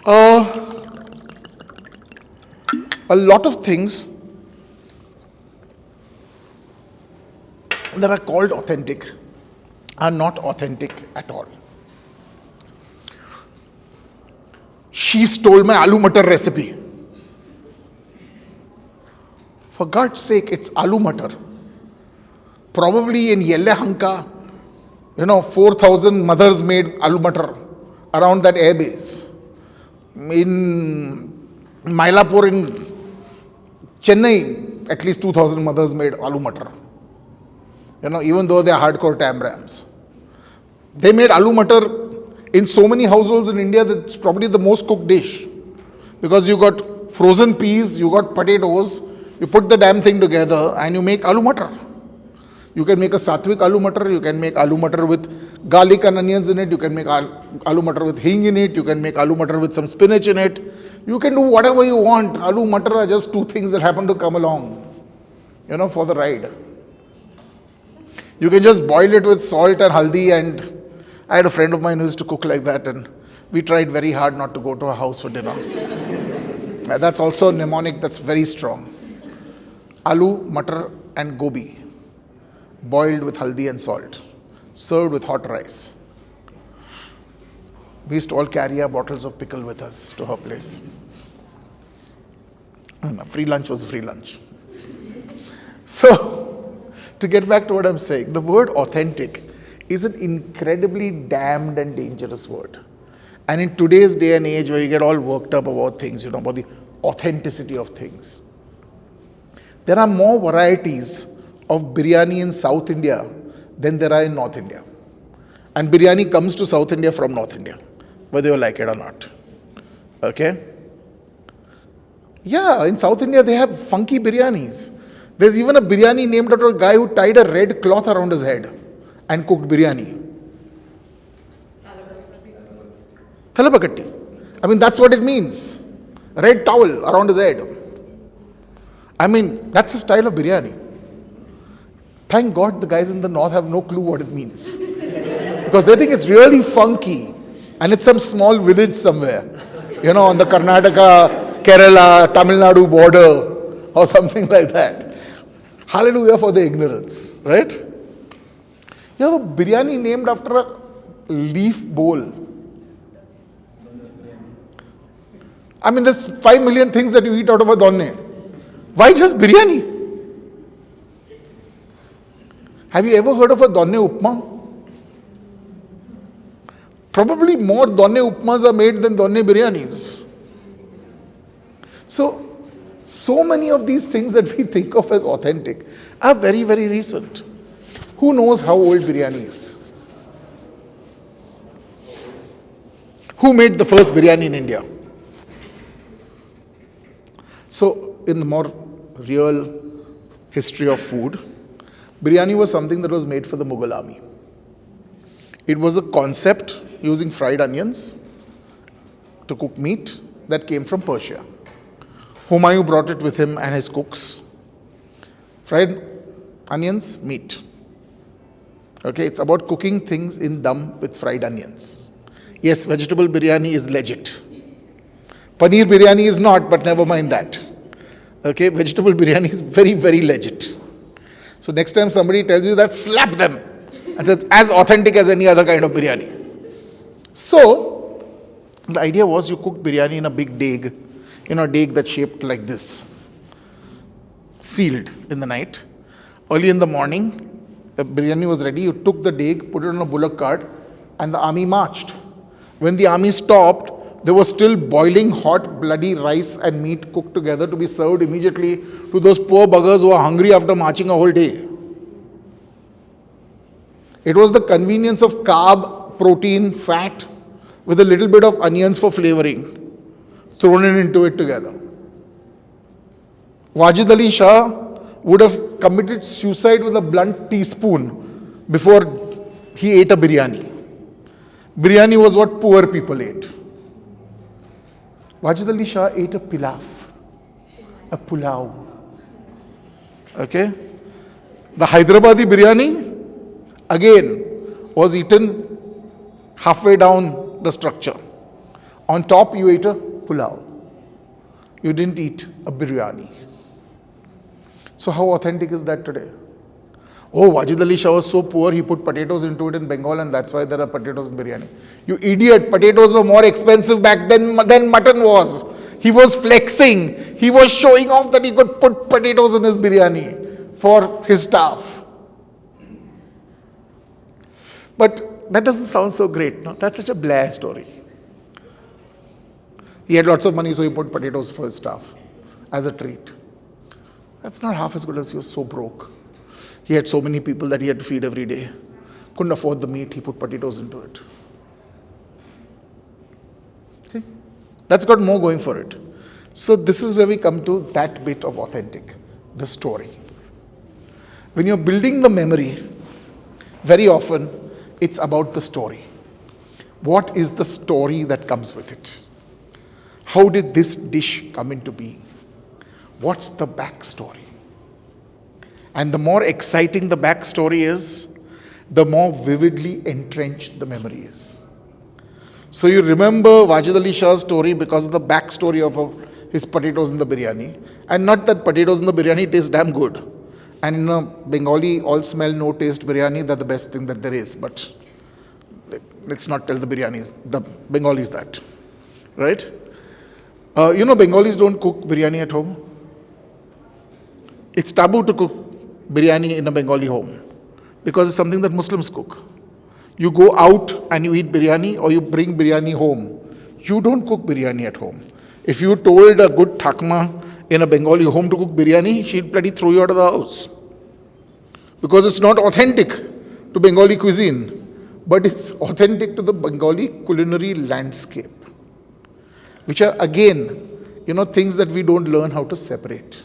a lot of things that are called authentic are not authentic at all. She stole my aloo matar recipe. For God's sake, it's aloo matar. Probably in Yelle-Hanka, 4,000 mothers made aloo matar around that airbase. In Mylapore in Chennai, at least 2,000 mothers made aloo matar. Even though they are hardcore tamrams. They made aloo matar in so many households in India that it's probably the most cooked dish. Because you got frozen peas, you got potatoes, you put the damn thing together and you make aloo matar. You can make a sattvic aloo matar, you can make aloo matar with garlic and onions in it, you can make aloo matar with hing in it, you can make aloo matar with some spinach in it. You can do whatever you want. Aloo matar are just two things that happen to come along, for the ride. You can just boil it with salt and haldi, and I had a friend of mine who used to cook like that, and we tried very hard not to go to her house for dinner. That's also mnemonic, that's very strong. Aloo, matar and gobi, boiled with haldi and salt, served with hot rice. We used to all carry our bottles of pickle with us to her place. And free lunch was free lunch. So, to get back to what I'm saying, the word authentic is an incredibly damned and dangerous word. And in today's day and age where you get all worked up about things, about the authenticity of things, there are more varieties of biryani in South India than there are in North India. And biryani comes to South India from North India, whether you like it or not. Okay? Yeah, in South India they have funky biryanis. There's even a biryani named after a guy who tied a red cloth around his head and cooked biryani. Thalapakatti. I mean, that's what it means. Red towel around his head. I mean, that's a style of biryani. Thank God the guys in the north have no clue what it means. Because they think it's really funky and it's some small village somewhere, on the Karnataka, Kerala, Tamil Nadu border or something like that. Hallelujah for the ignorance, right? You have a biryani named after a leaf bowl. I mean, there's 5 million things that you eat out of a donne. Why just biryani? Have you ever heard of a donne upma? Probably more donne upmas are made than donne biryanis. So many of these things that we think of as authentic are very, very recent. Who knows how old biryani is? Who made the first biryani in India? So, in the more real history of food, biryani was something that was made for the Mughal army. It was a concept using fried onions to cook meat that came from Persia. Humayun brought it with him and his cooks. Fried onions, meat. Okay, it's about cooking things in dum with fried onions. Yes, vegetable biryani is legit. Paneer biryani is not, but never mind that. Okay, vegetable biryani is very, very legit. So next time somebody tells you that, slap them. And it's as authentic as any other kind of biryani. So, the idea was you cook biryani in a big deg, a deg that's shaped like this, sealed in the night. Early in the morning, the biryani was ready. You took the deg, put it on a bullock cart, and the army marched. When the army stopped, there was still boiling hot, bloody rice and meat cooked together to be served immediately to those poor buggers who are hungry after marching a whole day. It was the convenience of carb, protein, fat, with a little bit of onions for flavoring, thrown into it together. Wajid Ali Shah would have committed suicide with a blunt teaspoon before he ate a biryani. Biryani was what poor people ate. Wajid Ali Shah ate a pulao. Okay? The Hyderabadi biryani, again, was eaten halfway down the structure. On top, you ate a pulao. You didn't eat a biryani. So how authentic is that today? Oh, Wajid Ali Shah was so poor, he put potatoes into it in Bengal, and that's why there are potatoes in biryani. You idiot, potatoes were more expensive back then than mutton was. He was flexing. He was showing off that he could put potatoes in his biryani for his staff. But that doesn't sound so great, no? That's such a blah story. He had lots of money, so he put potatoes for his staff as a treat. That's not half as good as he was so broke. He had so many people that he had to feed every day. Couldn't afford the meat, he put potatoes into it. See? That's got more going for it. So this is where we come to that bit of authentic, the story. When you're building the memory, very often it's about the story. What is the story that comes with it? How did this dish come into being? What's the backstory? And the more exciting the backstory is, the more vividly entrenched the memory is. So you remember Wajid Ali Shah's story because of the backstory of his potatoes in the biryani. And not that potatoes in the biryani taste damn good. And in a Bengali all smell no taste biryani, that's the best thing that there is. But let's not tell the Bengalis that. Right? Bengalis don't cook biryani at home. It's taboo to cook biryani in a Bengali home because it's something that Muslims cook. You go out and you eat biryani or you bring biryani home. You don't cook biryani at home. If you told a good thakma in a Bengali home to cook biryani, she'd bloody throw you out of the house. Because it's not authentic to Bengali cuisine, but it's authentic to the Bengali culinary landscape. Which are again, things that we don't learn how to separate.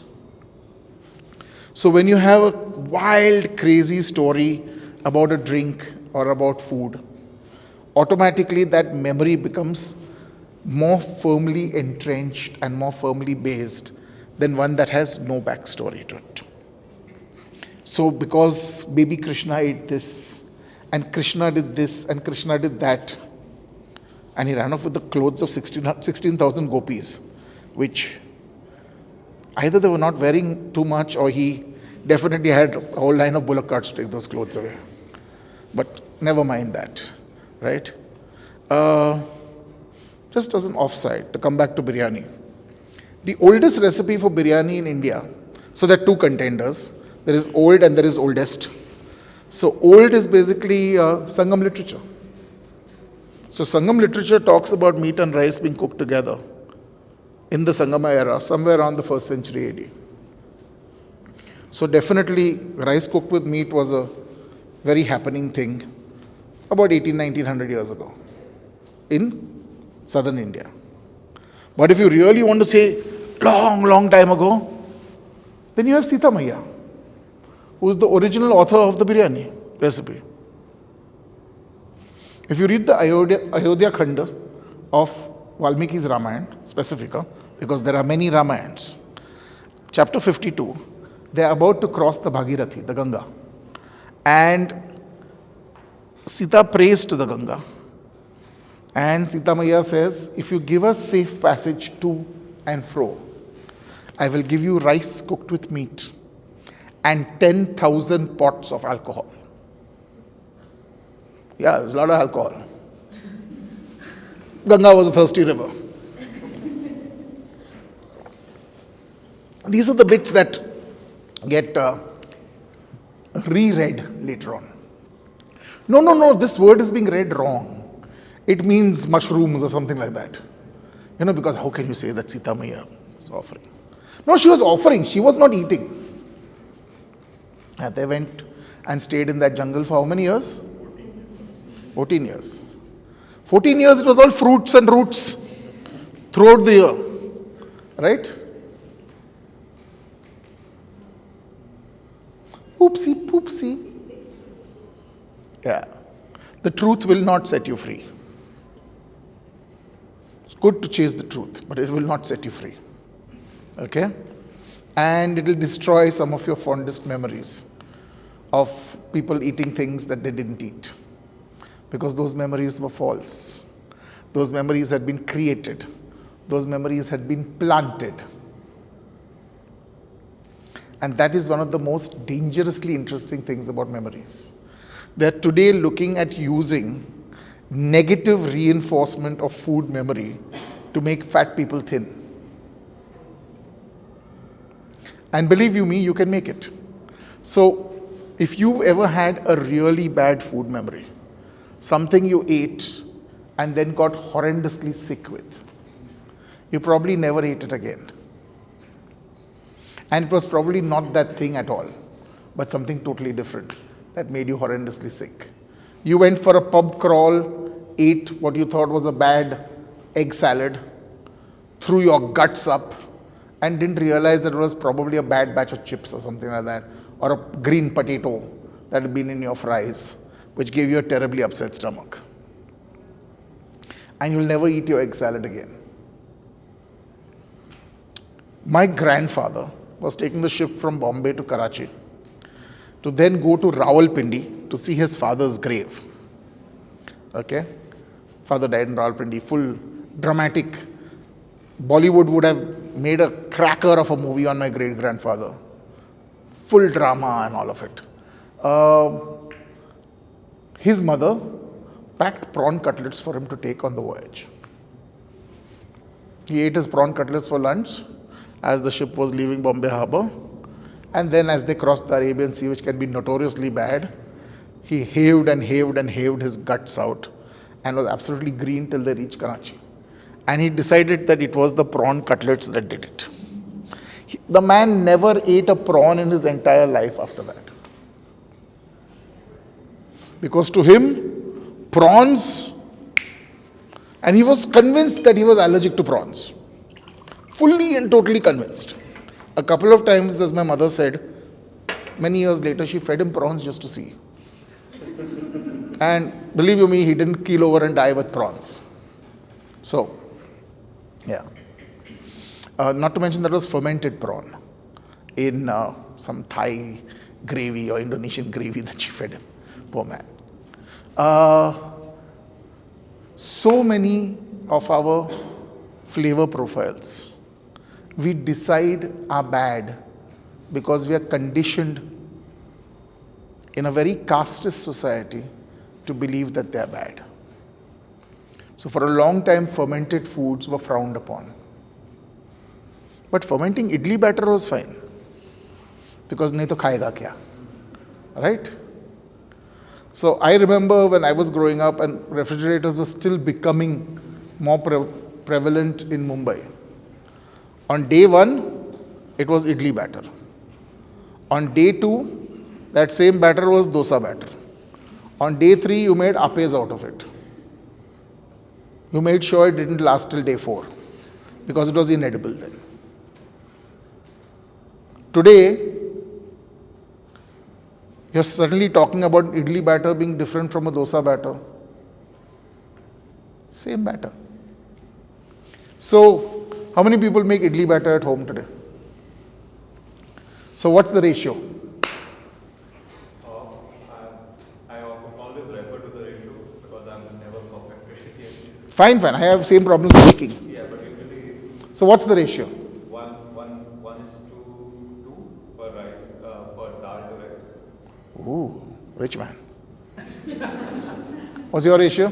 So when you have a wild, crazy story about a drink or about food, automatically that memory becomes more firmly entrenched and more firmly based than one that has no backstory to it. So because baby Krishna ate this, and Krishna did this, and Krishna did that, and he ran off with the clothes of 16,000 gopis, which either they were not wearing too much or he definitely had a whole line of bullock carts to take those clothes away. But never mind that, right? Just as an offside, to come back to biryani. The oldest recipe for biryani in India, so there are two contenders. There is old and there is oldest. So old is basically Sangam literature. So Sangam literature talks about meat and rice being cooked together in the Sangama era, somewhere around the 1st century AD. So definitely rice cooked with meat was a very happening thing about 1900 years ago in southern India. But if you really want to say long time ago, then you have Sita Maiya, who is the original author of the biryani recipe. If you read the Ayodhya Khanda of Valmiki's Ramayana, Specifica, because there are many Ramayans, chapter 52, they are about to cross the Bhagirathi, the Ganga. And Sita prays to the Ganga. And Sita Maya says, if you give us safe passage to and fro, I will give you rice cooked with meat and 10,000 pots of alcohol. Yeah, there's a lot of alcohol. Ganga was a thirsty river. These are the bits that get reread later on. No, this word is being read wrong. It means mushrooms or something like that. Because how can you say that Sita Maya was offering? No, she was offering, she was not eating. And they went and stayed in that jungle for how many years? 14 years. 14 years it was all fruits and roots throughout the year. Right? Oopsie poopsie. Yeah. The truth will not set you free. It's good to chase the truth, but it will not set you free. Okay? And it will destroy some of your fondest memories of people eating things that they didn't eat. Because those memories were false. Those memories had been created. Those memories had been planted. And that is one of the most dangerously interesting things about memories. They are today looking at using negative reinforcement of food memory to make fat people thin. And believe you me, you can make it. So, if you ever had a really bad food memory, something you ate and then got horrendously sick with, you probably never ate it again. And it was probably not that thing at all, but something totally different that made you horrendously sick. You went for a pub crawl, ate what you thought was a bad egg salad, threw your guts up, and didn't realize that it was probably a bad batch of chips or something like that, or a green potato that had been in your fries, which gave you a terribly upset stomach. And you'll never eat your egg salad again. My grandfather was taking the ship from Bombay to Karachi to then go to Rawalpindi to see his father's grave. Okay? Father died in Rawalpindi, full dramatic. Bollywood would have made a cracker of a movie on my great-grandfather. Full drama and all of it. His mother packed prawn cutlets for him to take on the voyage. He ate his prawn cutlets for lunch as the ship was leaving Bombay Harbour. And then as they crossed the Arabian Sea, which can be notoriously bad, he haved and haved and haved his guts out and was absolutely green till they reached Karachi. And he decided that it was the prawn cutlets that did it. The man never ate a prawn in his entire life after that. Because to him, prawns, and he was convinced that he was allergic to prawns. Fully and totally convinced. A couple of times, as my mother said, many years later, she fed him prawns just to see. And believe you me, he didn't keel over and die with prawns. So, yeah. Not to mention that was fermented prawn in some Thai gravy or Indonesian gravy that she fed him. Poor man. So many of our flavor profiles, we decide are bad because we are conditioned in a very casteist society to believe that they are bad. So for a long time, fermented foods were frowned upon. But fermenting idli batter was fine. Because nahi to khayega kya? Right? So I remember when I was growing up and refrigerators were still becoming more prevalent in Mumbai. On day one, it was idli batter. On day two, that same batter was dosa batter. On day three, you made appes out of it. You made sure it didn't last till day 4 because it was inedible then. Today, you're suddenly talking about idli batter being different from a dosa batter. Same batter. So, how many people make idli batter at home today? So, what's the ratio? I always refer to the ratio because I'm never perfect vegetarian. Fine, fine. I have same problems with baking. Yeah, but usually So what's the ratio? one is two per rice, per dal to rice. Ooh, rich man. What's your ratio? I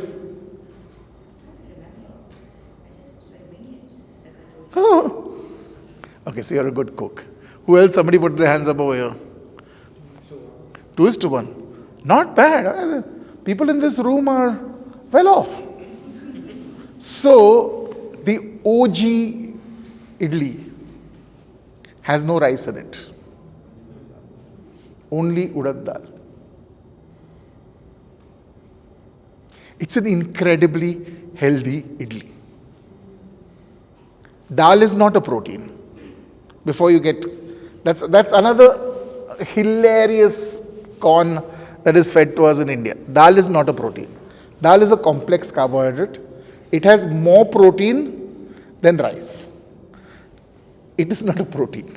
just tried wing it. Like I told you. Okay, so you're a good cook. Who else? Somebody put their hands up over here. 2:1. Not bad. People in this room are well off. So, the OG idli has no rice in it. Only urad dal. It's an incredibly healthy idli. Dal is not a protein. Before you get, that's another hilarious con that is fed to us in India. Dal is not a protein. Dal is a complex carbohydrate. It has more protein than rice. It is not a protein.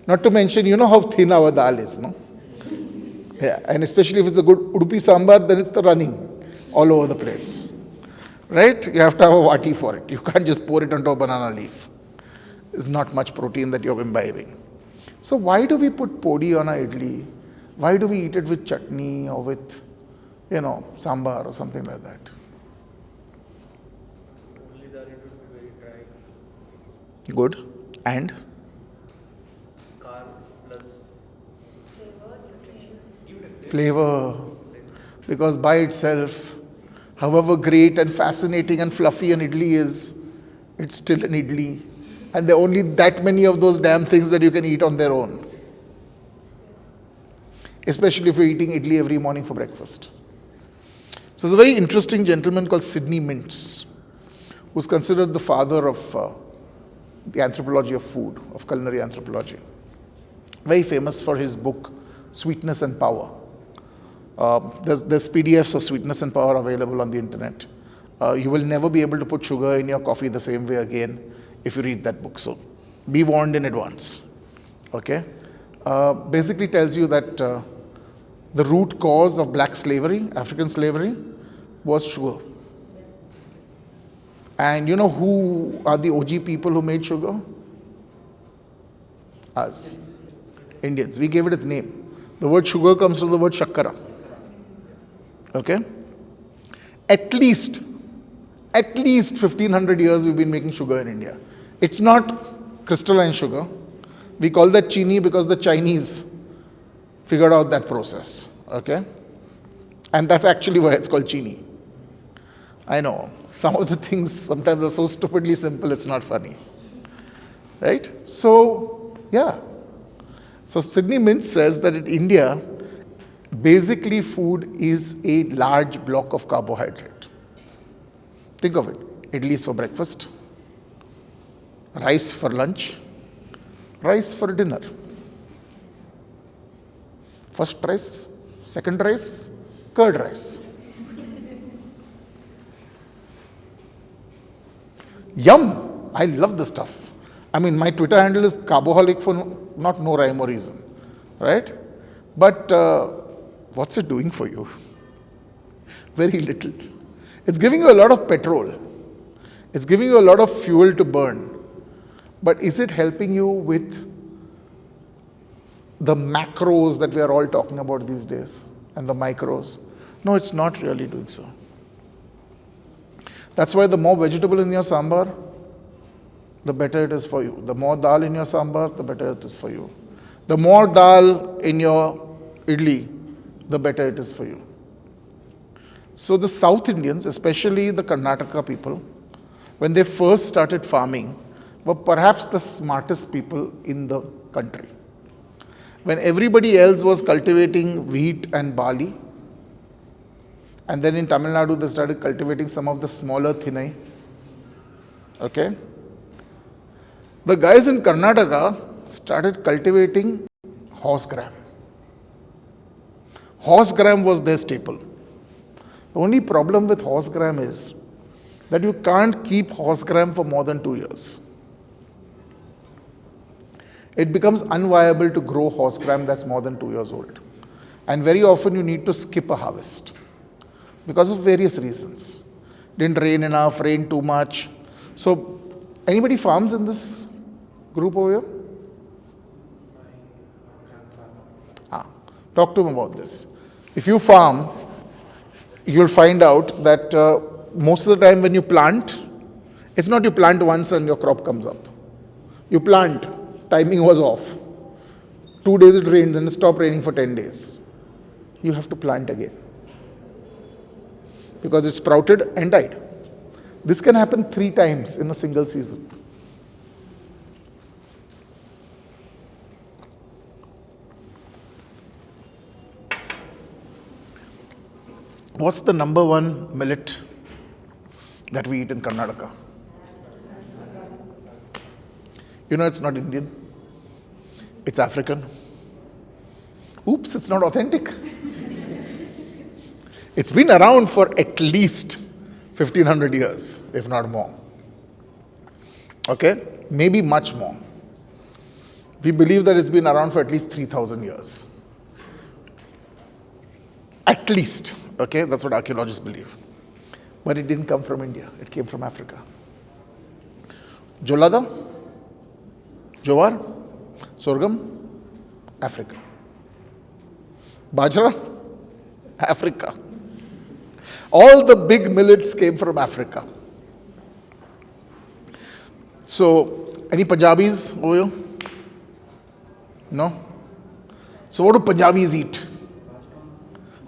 Not to mention, you know how thin our dal is, no? Yeah, and especially if it's a good Udupi sambar, then it's the running all over the place. Right? You have to have a vati for it. You can't just pour it onto a banana leaf. There's not much protein that you're imbibing. So why do we put podi on our idli? Why do we eat it with chutney or with, sambar or something like that? Only that it would be very dry. Good. And? Carb plus Flavor. Because by itself, however great and fascinating and fluffy an idli is, it's still an idli. And there are only that many of those damn things that you can eat on their own. Especially if you're eating idli every morning for breakfast. So there's a very interesting gentleman called Sidney Mintz, who's considered the father of the anthropology of food, of culinary anthropology. Very famous for his book, Sweetness and Power. There's PDFs of Sweetness and Power available on the internet. You will never be able to put sugar in your coffee the same way again if you read that book. So be warned in advance. Okay? Basically tells you that the root cause of black slavery, African slavery, was sugar. And you know who are the OG people who made sugar? Us. Indians. We gave it its name. The word sugar comes from the word shakkara. Okay? At least 1500 years we've been making sugar in India. It's not crystalline sugar. We call that chini because the Chinese figured out that process. Okay? And that's actually why it's called chini. I know. Some of the things sometimes are so stupidly simple, it's not funny. Right? So, yeah. So Sidney Mintz says that in India, basically food is a large block of carbohydrate. Think of it. Idlis for breakfast, rice for lunch, rice for dinner. First rice, second rice, curd rice. Yum! I love the stuff. I mean, my Twitter handle is carboholic for not no rhyme or reason, right? But what's it doing for you? Very little. It's giving you a lot of petrol. It's giving you a lot of fuel to burn. But is it helping you with the macros that we are all talking about these days and the micros? No, it's not really doing so. That's why the more vegetable in your sambar, the better it is for you. The more dal in your sambar, the better it is for you. The more dal in your idli, the better it is for you. So the South Indians, especially the Karnataka people, when they first started farming, were perhaps the smartest people in the country. When everybody else was cultivating wheat and barley, and then in Tamil Nadu they started cultivating some of the smaller thinai. Okay? The guys in Karnataka started cultivating horse gram. Horse gram was their staple. The only problem with horse gram is that you can't keep horse gram for more than 2 years. It becomes unviable to grow horse gram that's more than 2 years old. And very often you need to skip a harvest because of various reasons. Didn't rain enough, rained too much. So, anybody farms in this group over here? Talk to him about this. If you farm, you'll find out that most of the time when you plant, it's not you plant once and your crop comes up. You plant, timing was off. 2 days it rained, then it stopped raining for 10 days. You have to plant again because it sprouted and died. This can happen 3 times in a single season. What's the number 1 millet that we eat in Karnataka? You know it's not Indian. It's African. Oops, it's not authentic. It's been around for at least 1500 years, if not more. Okay? Maybe much more. We believe that it's been around for at least 3000 years. At least. Okay? That's what archaeologists believe. But it didn't come from India. It came from Africa. Jolada, Jowar, Sorghum, Africa. Bajra, Africa. All the big millets came from Africa. So, any Punjabis over here? No? So what do Punjabis eat?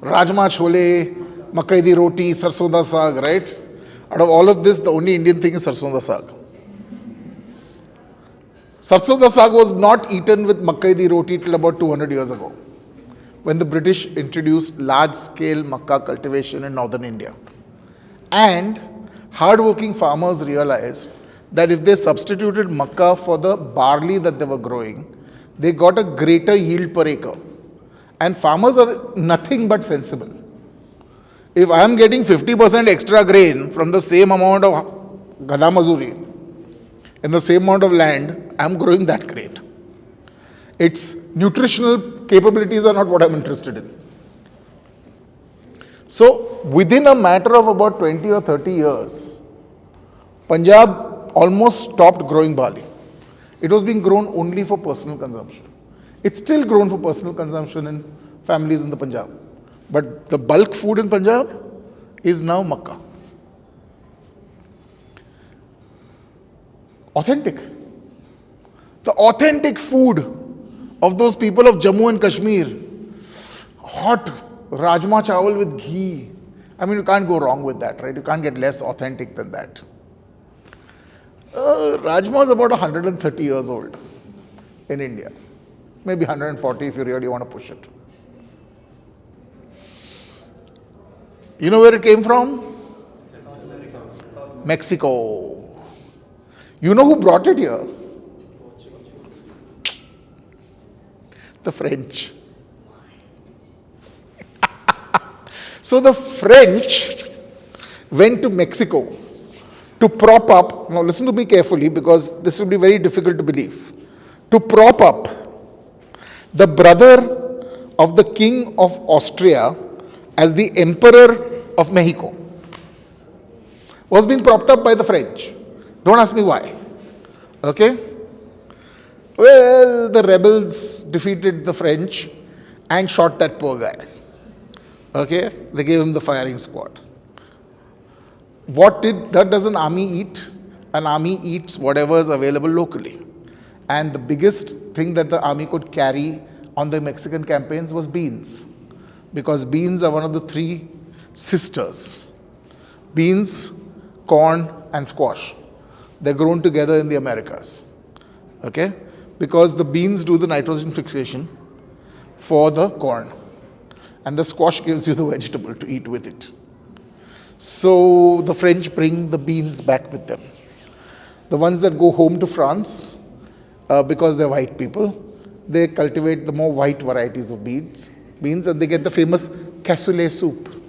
Rajma chole, makai di roti, sarson da saag, right? Out of all of this, the only Indian thing is sarson da saag. Sarson da saag was not eaten with makai di roti till about 200 years ago, when the British introduced large-scale makkah cultivation in northern India. And hard-working farmers realized that if they substituted makkah for the barley that they were growing, they got a greater yield per acre. And farmers are nothing but sensible. If I am getting 50% extra grain from the same amount of gada mazuri, in the same amount of land, I am growing that grain. Its nutritional capabilities are not what I am interested in. So, within a matter of about 20 or 30 years, Punjab almost stopped growing barley. It was being grown only for personal consumption. It's still grown for personal consumption in families in the Punjab. But the bulk food in Punjab is now makkah. Authentic. The authentic food of those people of Jammu and Kashmir. Hot rajma chawal with ghee. I mean, you can't go wrong with that, right? You can't get less authentic than that. Rajma is about 130 years old in India. Maybe 140 if you really want to push it. You know where it came from? Mexico. You know who brought it here? The French. So the French went to Mexico to prop up, now listen to me carefully because this will be very difficult to believe, to prop up the brother of the King of Austria as the Emperor of Mexico. Was being propped up by the French. Don't ask me why. Okay? Well, the rebels defeated the French and shot that poor guy. Okay? They gave him the firing squad. What does an army eat? An army eats whatever is available locally. And the biggest thing that the army could carry on the Mexican campaigns was beans. Because beans are one of the 3 sisters. Beans, corn, and squash. They're grown together in the Americas. Okay? Because the beans do the nitrogen fixation for the corn. And the squash gives you the vegetable to eat with it. So the French bring the beans back with them. The ones that go home to France, because they're white people, they cultivate the more white varieties of beans, and they get the famous cassoulet soup.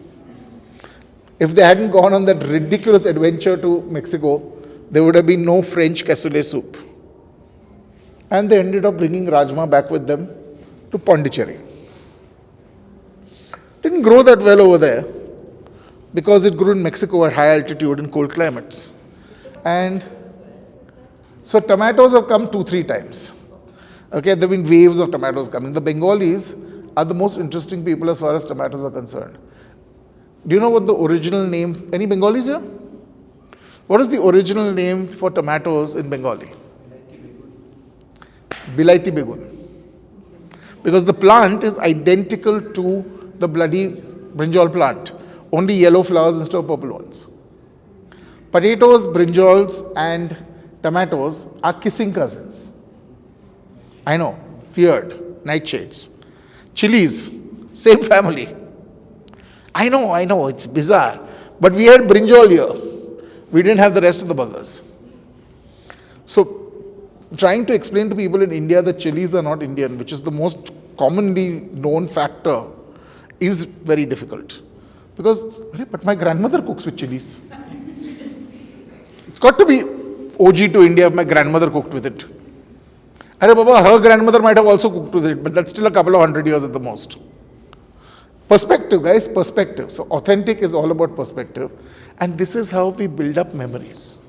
If they hadn't gone on that ridiculous adventure to Mexico, there would have been no French cassoulet soup. And they ended up bringing rajma back with them to Pondicherry. Didn't grow that well over there, because it grew in Mexico at high altitude in cold climates. And so tomatoes have come 2-3 times. Okay, there have been waves of tomatoes coming. The Bengalis are the most interesting people as far as tomatoes are concerned. Do you know what the original name, any Bengalis here? What is the original name for tomatoes in Bengali? Bilaiti begun. Because the plant is identical to the bloody brinjal plant, only yellow flowers instead of purple ones. Potatoes, brinjals and tomatoes are kissing cousins. I know, feared, nightshades. Chilies, same family. I know, it's bizarre. But we had brinjal here. We didn't have the rest of the burgers. So, trying to explain to people in India that chilies are not Indian, which is the most commonly known factor, is very difficult. Because, but my grandmother cooks with chilies. It's got to be OG to India if my grandmother cooked with it. Baba, her grandmother might have also cooked with it, but that's still a couple of 100 years at the most. Perspective, guys, perspective. So authentic is all about perspective. And this is how we build up memories.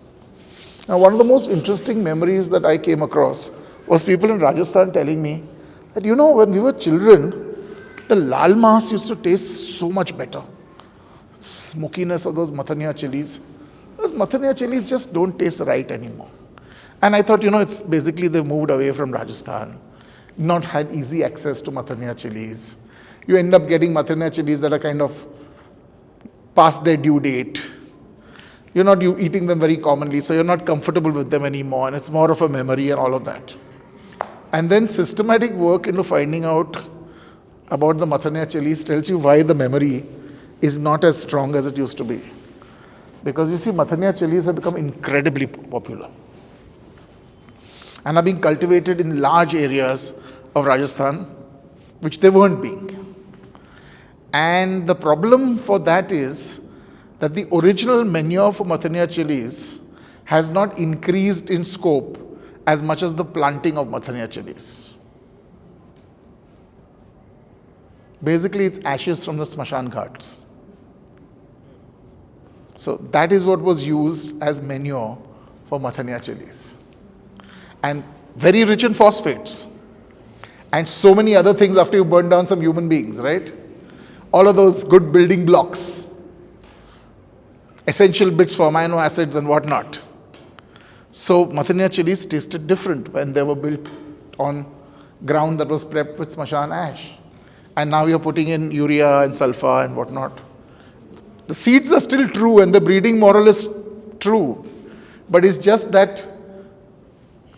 Now, one of the most interesting memories that I came across was people in Rajasthan telling me that, when we were children, the lal mas used to taste so much better. Smokiness of those mathania chilies. Those mathania chilies just don't taste right anymore. And I thought, it's basically they've moved away from Rajasthan, not had easy access to mathania chilies. You end up getting mathania chilies that are kind of past their due date. You're not eating them very commonly, so you're not comfortable with them anymore, and it's more of a memory and all of that. And then systematic work into finding out about the mathania chilies tells you why the memory is not as strong as it used to be. Because you see, mathania chilies have become incredibly popular and are being cultivated in large areas of Rajasthan, which they weren't being. And the problem for that is that the original manure for mathania chilies has not increased in scope as much as the planting of mathania chilies. Basically, it's ashes from the smashan ghats. So that is what was used as manure for mathania chilies. And very rich in phosphates. And so many other things after you burn down some human beings, right? All of those good building blocks. Essential bits for amino acids and whatnot. So mathania chilies tasted different when they were built on ground that was prepped with smashan ash. And now you're putting in urea and sulfur and whatnot. The seeds are still true and the breeding model is true. But it's just that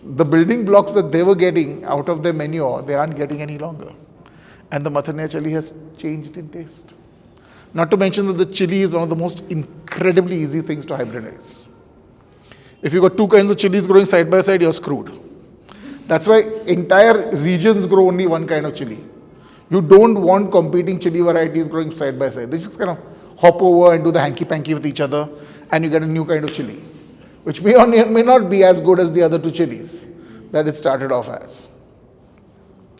the building blocks that they were getting out of their manure, they aren't getting any longer. And the mathania chili has changed in taste. Not to mention that the chili is one of the most incredibly easy things to hybridize. If you've got two kinds of chilies growing side by side, you're screwed. That's why entire regions grow only one kind of chili. You don't want competing chili varieties growing side by side. They just kind of hop over and do the hanky-panky with each other, and you get a new kind of chili, which may or may not be as good as the other two chilies that it started off as.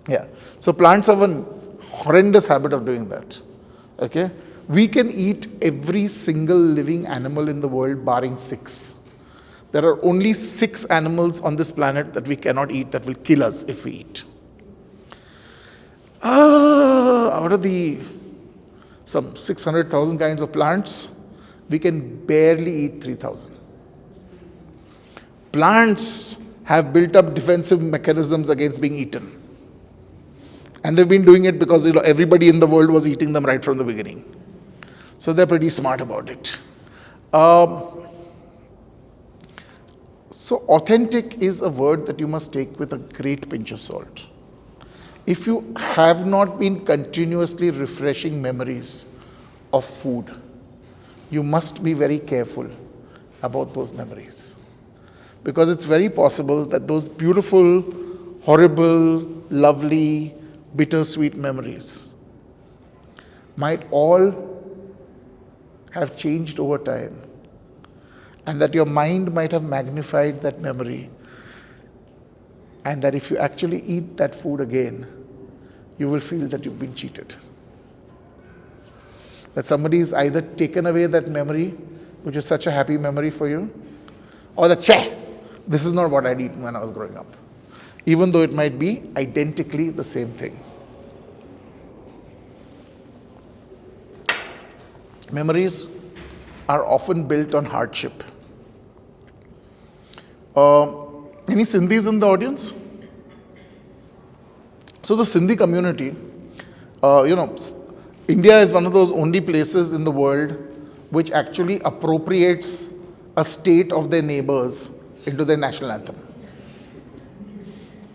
Yeah. So plants have a horrendous habit of doing that. Okay? We can eat every single living animal in the world barring 6. There are only 6 animals on this planet that we cannot eat that will kill us if we eat. Out of some 600,000 kinds of plants, we can barely eat 3,000. Plants have built up defensive mechanisms against being eaten. And they've been doing it because everybody in the world was eating them right from the beginning. So they're pretty smart about it. So authentic is a word that you must take with a great pinch of salt. If you have not been continuously refreshing memories of food, you must be very careful about those memories. Because it's very possible that those beautiful, horrible, lovely, bittersweet memories might all have changed over time, and that your mind might have magnified that memory, and that if you actually eat that food again, you will feel that you've been cheated. That somebody's either taken away that memory, which is such a happy memory for you, or that, this is not what I'd eaten when I was growing up. Even though it might be identically the same thing. Memories are often built on hardship. Any Sindhis in the audience? So the Sindhi community, India is one of those only places in the world which actually appropriates a state of their neighbors into their national anthem.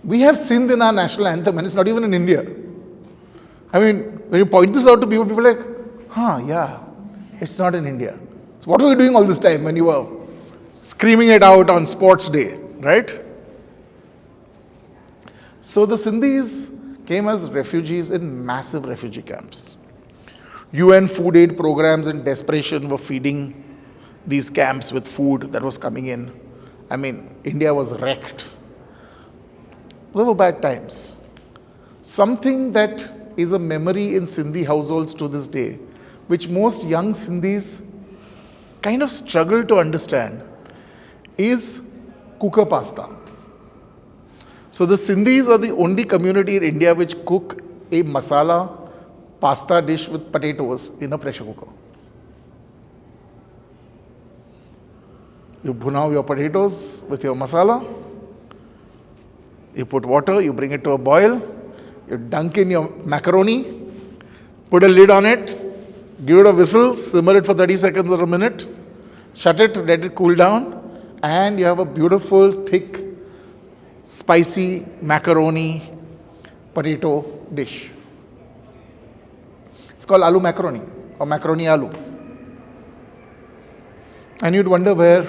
We have Sindh in our national anthem and it's not even in India. I mean, when you point this out to people, people are like, yeah, it's not in India. So what were you doing all this time when you were screaming it out on sports day, right? So the Sindhis came as refugees in massive refugee camps. UN food aid programs in desperation were feeding these camps with food that was coming in. I mean, India was wrecked. There were bad times. Something that is a memory in Sindhi households to this day, which most young Sindhis kind of struggle to understand, is cooker pasta. So the Sindhis are the only community in India which cook a masala pasta dish with potatoes in a pressure cooker. You bhuna your potatoes with your masala, you put water, you bring it to a boil, you dunk in your macaroni, put a lid on it, give it a whistle, simmer it for 30 seconds or a minute, shut it, let it cool down, and you have a beautiful, thick, spicy macaroni potato dish. It's called aloo macaroni or macaroni aloo. And you'd wonder where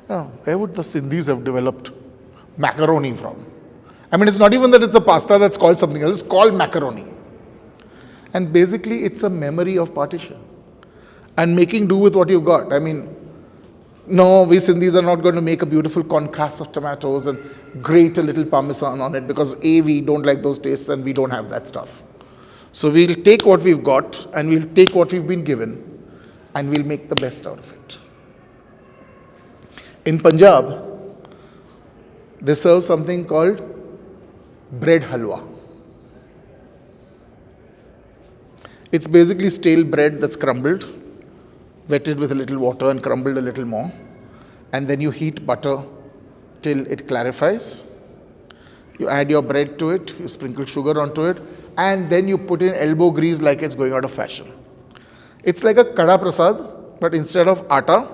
would the Sindhis have developed macaroni from? I mean, it's not even that it's a pasta that's called something else, it's called macaroni. And basically, it's a memory of partition and making do with what you've got. I mean, no, we Sindhis are not going to make a beautiful concasse of tomatoes and grate a little parmesan on it because A, we don't like those tastes and we don't have that stuff. So we'll take what we've got and we'll take what we've been given and we'll make the best out of it. In Punjab, they serve something called bread halwa. It's basically stale bread that's crumbled, wetted with a little water and crumbled a little more. And then you heat butter till it clarifies. You add your bread to it, you sprinkle sugar onto it, and then you put in elbow grease like it's going out of fashion. It's like a kada prasad, but instead of atta,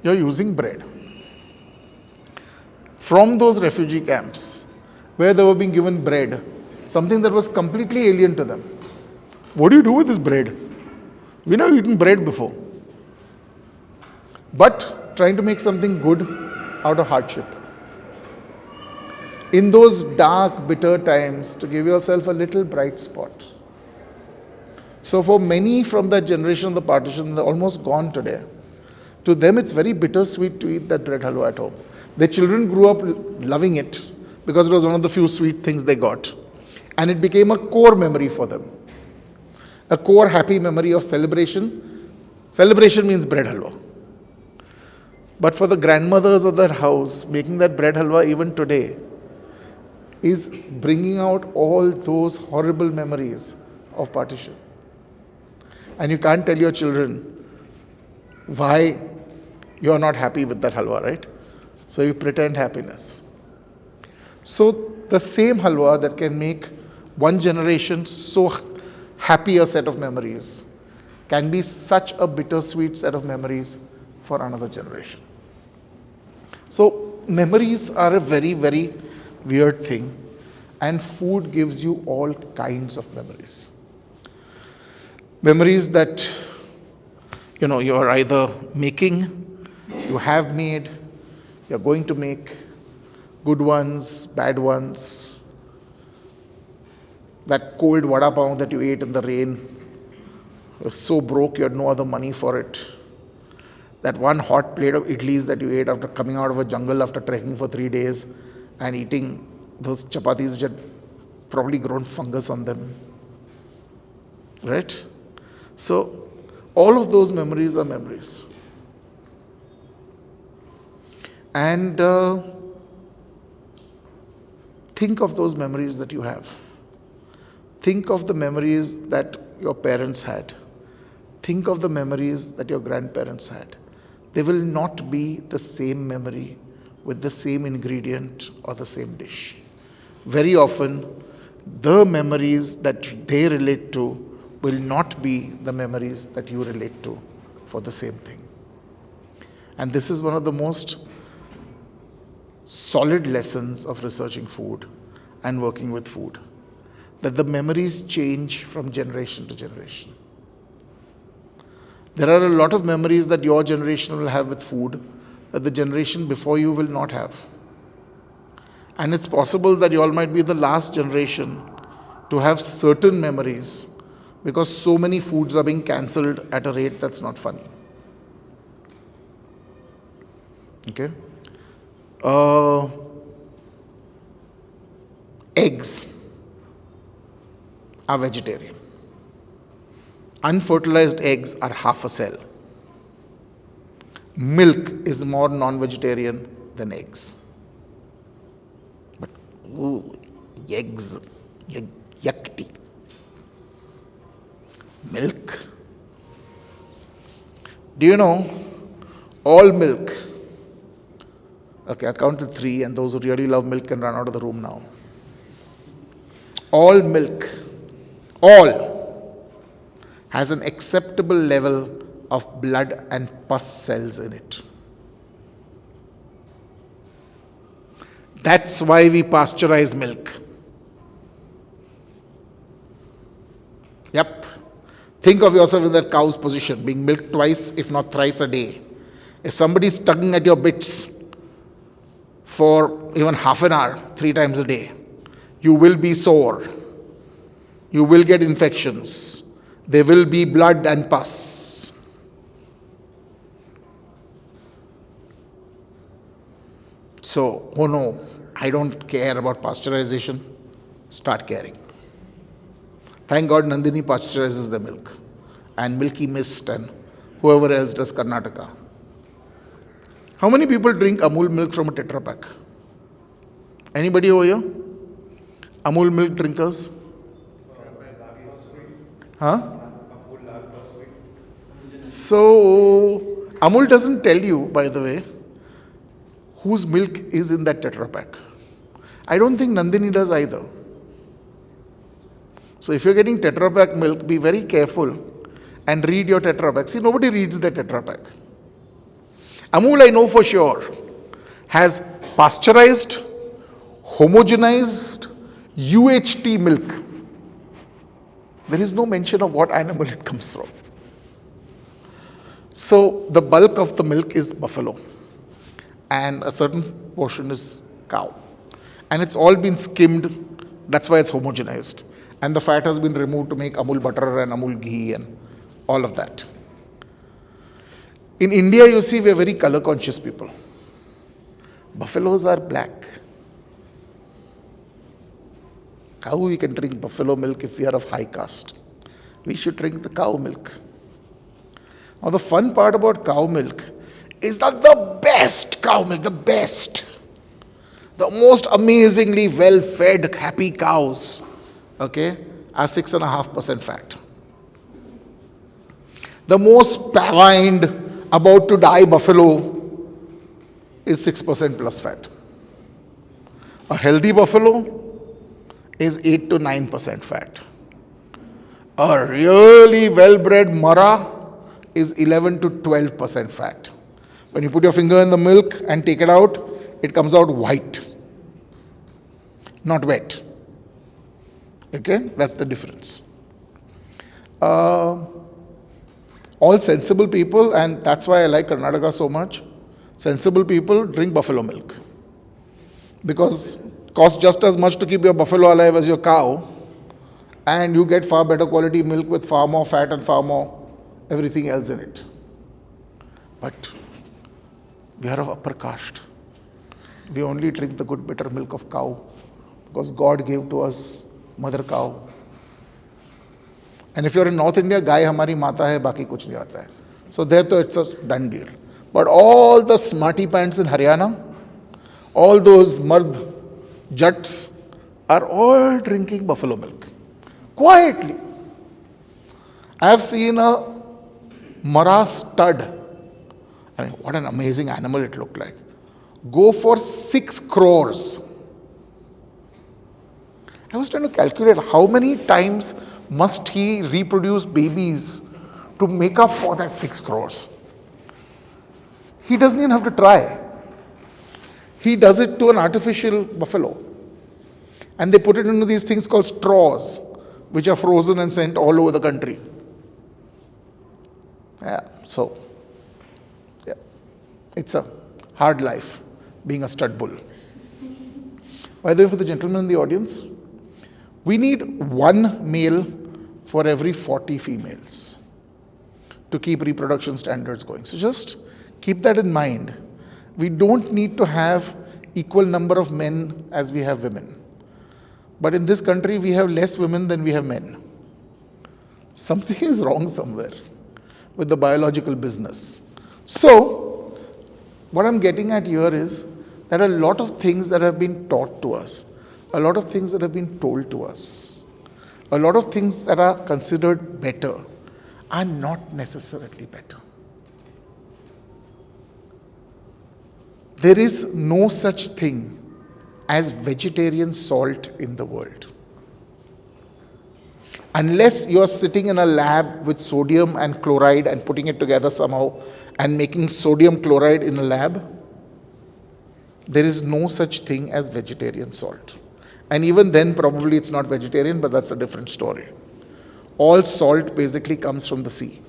you're using bread. From those refugee camps, where they were being given bread, something that was completely alien to them. What do you do with this bread? We've never eaten bread before. But trying to make something good out of hardship. In those dark, bitter times, to give yourself a little bright spot. So for many from that generation of the partition, they're almost gone today. To them, it's very bittersweet to eat that bread halwa at home. Their children grew up loving it because it was one of the few sweet things they got. And it became a core memory for them. A core happy memory of celebration. Celebration means bread halwa. But for the grandmothers of that house, making that bread halwa even today is bringing out all those horrible memories of partition. And you can't tell your children why you're not happy with that halwa, right? So you pretend happiness. So the same halwa that can make one generation so happy a set of memories can be such a bittersweet set of memories for another generation. So memories are a very, very weird thing, and food gives you all kinds of memories. Memories that you are either making, you have made, you're going to make, good ones, bad ones. That cold vada pav that you ate in the rain, you're so broke you had no other money for it. That one hot plate of idlis that you ate after coming out of a jungle after trekking for 3 days and eating those chapatis which had probably grown fungus on them. Right? So all of those memories are memories. And think of those memories that you have. Think of the memories that your parents had. Think of the memories that your grandparents had. They will not be the same memory with the same ingredient or the same dish. Very often, the memories that they relate to will not be the memories that you relate to for the same thing. And this is one of the most solid lessons of researching food and working with food, that the memories change from generation to generation. There are a lot of memories that your generation will have with food that the generation before you will not have. And it's possible that you all might be the last generation to have certain memories because so many foods are being cancelled at a rate that's not funny. Okay? Eggs are vegetarian. Unfertilized eggs are half a cell. Milk is more non-vegetarian than eggs. But, eggs, yucky. Milk. Do you know, all milk, okay, I counted 3, and those who really love milk can run out of the room now. All milk, all, has an acceptable level of blood and pus cells in it. That's why we pasteurize milk. Yep. Think of yourself in that cow's position, being milked twice, if not thrice a day. If somebody's tugging at your bits for even half an hour, 3 times a day, you will be sore. You will get infections. There will be blood and pus. So, oh no, I don't care about pasteurization. Start caring. Thank God Nandini pasteurizes the milk. And Milky Mist and whoever else does Karnataka. How many people drink Amul milk from a Tetra Pak? Anybody over here? Amul milk drinkers? Huh? So, Amul doesn't tell you, by the way, whose milk is in that Tetra Pak. I don't think Nandini does either. So if you're getting Tetra Pak milk, be very careful and read your Tetra Pak. See, nobody reads the Tetra Pak. Amul, I know for sure, has pasteurized, homogenized, UHT milk. There is no mention of what animal it comes from. So the bulk of the milk is buffalo and a certain portion is cow. And it's all been skimmed, that's why it's homogenized. And the fat has been removed to make Amul butter and Amul ghee and all of that. In India, you see, we are very color conscious people. Buffaloes are black. How we can drink buffalo milk if we are of high caste? We should drink the cow milk. Now the fun part about cow milk is that the best cow milk, the best, the most amazingly well-fed, happy cows, okay, are 6.5% fat. The most pavined, about to die buffalo is 6% plus fat. A healthy buffalo is 8 to 9% fat. A really well-bred Mara is 11 to 12% fat. When you put your finger in the milk and take it out, it comes out white, not wet. Okay, that's the difference. All sensible people, and that's why I like Karnataka so much, sensible people drink buffalo milk. Because it costs just as much to keep your buffalo alive as your cow, and you get far better quality milk with far more fat and far more everything else in it. But we are of upper caste. We only drink the good bitter milk of cow because God gave to us mother cow. And if you're in North India, गाय हमारी माता है, बाकी कुछ नहीं आता है. So there तो it's a done deal. But all the smarty pants in Haryana, all those mard jats are all drinking buffalo milk. Quietly. I have seen a Mara stud. I mean, what an amazing animal it looked like. Go for 6 crores. I was trying to calculate how many times must he reproduce babies to make up for that 6 crores. He doesn't even have to try. He does it to an artificial buffalo. And they put it into these things called straws, which are frozen and sent all over the country. Yeah, so, yeah, it's a hard life being a stud bull. By the way, for the gentlemen in the audience, we need 1 male for every 40 females to keep reproduction standards going. So just keep that in mind. We don't need to have equal number of men as we have women. But in this country, we have less women than we have men. Something is wrong somewhere with the biological business. So, what I'm getting at here is that a lot of things that have been taught to us, a lot of things that have been told to us, a lot of things that are considered better are not necessarily better. There is no such thing as vegetarian salt in the world. Unless you're sitting in a lab with sodium and chloride and putting it together somehow and making sodium chloride in a lab, there is no such thing as vegetarian salt. And even then, probably it's not vegetarian, but that's a different story. All salt basically comes from the sea.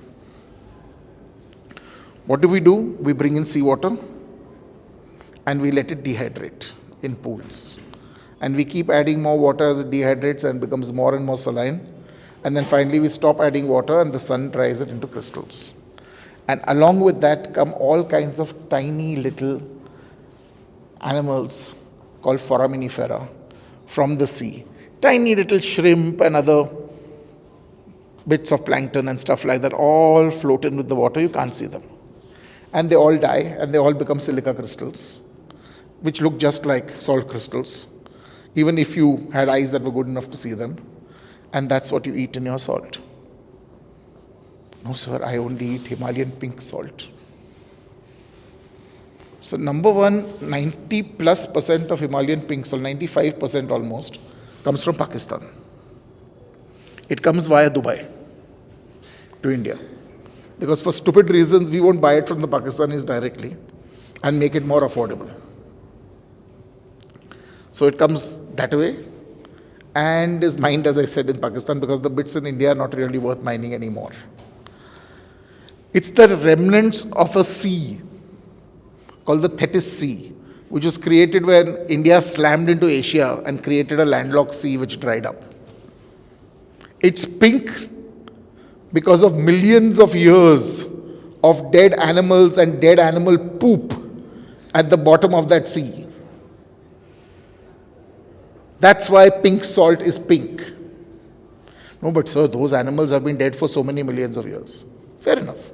What do? We bring in seawater and we let it dehydrate in pools. And we keep adding more water as it dehydrates and becomes more and more saline. And then finally we stop adding water and the sun dries it into crystals. And along with that come all kinds of tiny little animals called foraminifera from the sea. Tiny little shrimp and other bits of plankton and stuff like that all float in with the water. You can't see them. And they all die and they all become silica crystals, which look just like salt crystals, even if you had eyes that were good enough to see them. And that's what you eat in your salt. No, sir, I only eat Himalayan pink salt. So number one, 90+% of Himalayan pink salt, 95% almost, comes from Pakistan. It comes via Dubai to India. Because for stupid reasons, we won't buy it from the Pakistanis directly and make it more affordable. So it comes that way and is mined, as I said, in Pakistan because the bits in India are not really worth mining anymore. It's the remnants of a sea called the Tethys Sea, which was created when India slammed into Asia and created a landlocked sea which dried up. It's pink because of millions of years of dead animals and dead animal poop at the bottom of that sea. That's why pink salt is pink. No, but sir, those animals have been dead for so many millions of years. Fair enough.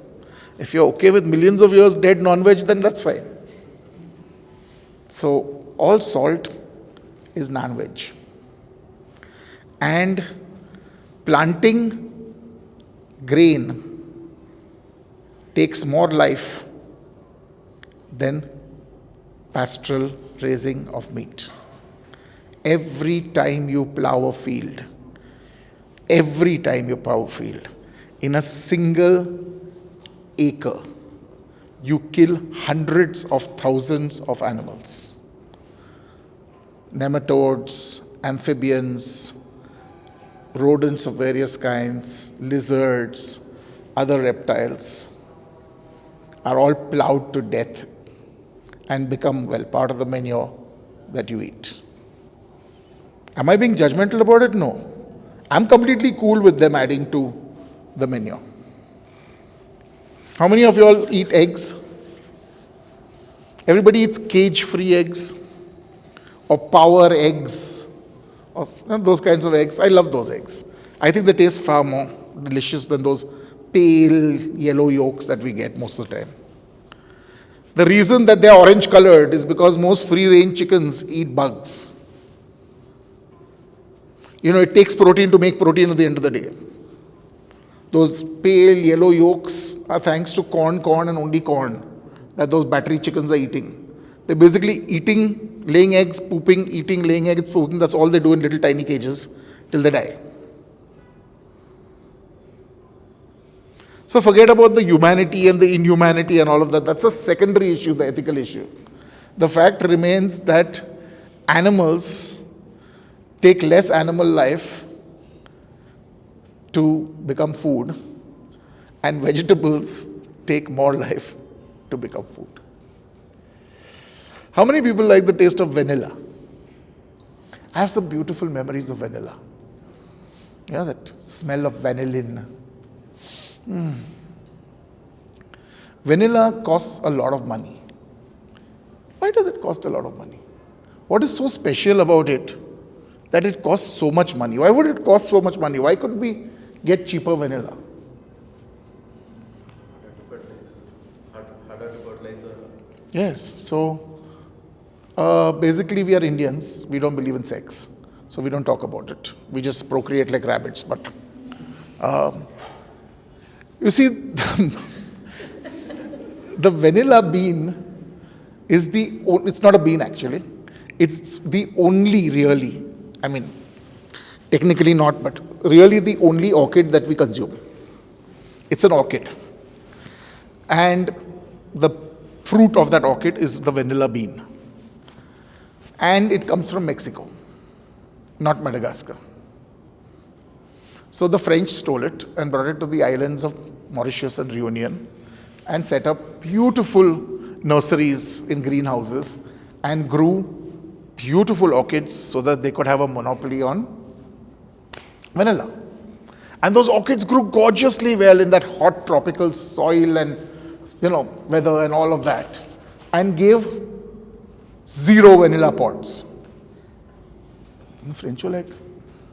If you're okay with millions of years dead non-veg, then that's fine. So all salt is non-veg. And planting grain takes more life than pastoral raising of meat. Every time you plow a field, in a single acre, you kill hundreds of thousands of animals. Nematodes, amphibians, rodents of various kinds, lizards, other reptiles are all plowed to death and become, well, part of the manure that you eat. Am I being judgmental about it? No. I'm completely cool with them adding to the manure. How many of you all eat eggs? Everybody eats cage-free eggs or power eggs or those kinds of eggs. I love those eggs. I think they taste far more delicious than those pale yellow yolks that we get most of the time. The reason that they are orange colored is because most free range chickens eat bugs. It takes protein to make protein at the end of the day. Those pale yellow yolks are thanks to corn, and only corn that those battery chickens are eating. They're basically eating, laying eggs, pooping, eating, laying eggs, pooping. That's all they do in little tiny cages till they die. So forget about the humanity and the inhumanity and all of that. That's a secondary issue, the ethical issue. The fact remains that animals take less animal life to become food, and vegetables take more life to become food. How many people like the taste of vanilla? I have some beautiful memories of vanilla. That smell of vanillin. Vanilla costs a lot of money. Why does it cost a lot of money? What is so special about it that it costs so much money? Why would it cost so much money? Why couldn't we get cheaper vanilla? Harder to fertilize the... Yes, so basically we are Indians. We don't believe in sex. So we don't talk about it. We just procreate like rabbits. But you see, the vanilla bean is it's not a bean actually. It's the only really, technically not, but really the only orchid that we consume. It's an orchid. And the fruit of that orchid is the vanilla bean. And it comes from Mexico, not Madagascar. So the French stole it and brought it to the islands of Mauritius and Reunion and set up beautiful nurseries in greenhouses and grew beautiful orchids so that they could have a monopoly on vanilla. And those orchids grew gorgeously well in that hot tropical soil and weather and all of that, and gave 0 vanilla pods. And the French were like,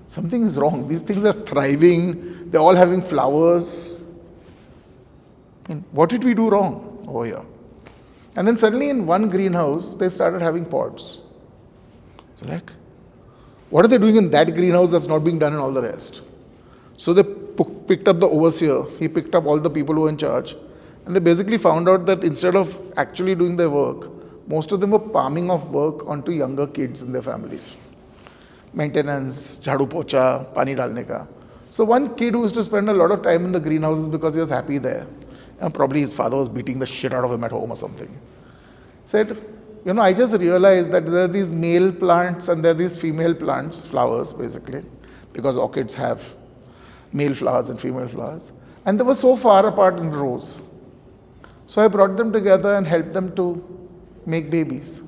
something is wrong. These things are thriving. They're all having flowers. And what did we do wrong over here? And then suddenly in one greenhouse, they started having pods. So like, what are they doing in that greenhouse that's not being done in all the rest? So they picked up the overseer. He picked up all the people who were in charge. And they basically found out that instead of actually doing their work, most of them were palming off work onto younger kids in their families. Maintenance, jhadu pocha, pani dalne ka. So one kid who used to spend a lot of time in the greenhouses because he was happy there, and probably his father was beating the shit out of him at home or something, said, I just realized that there are these male plants and there are these female plants, flowers basically, because orchids have male flowers and female flowers. And they were so far apart in rows. So I brought them together and helped them to make babies.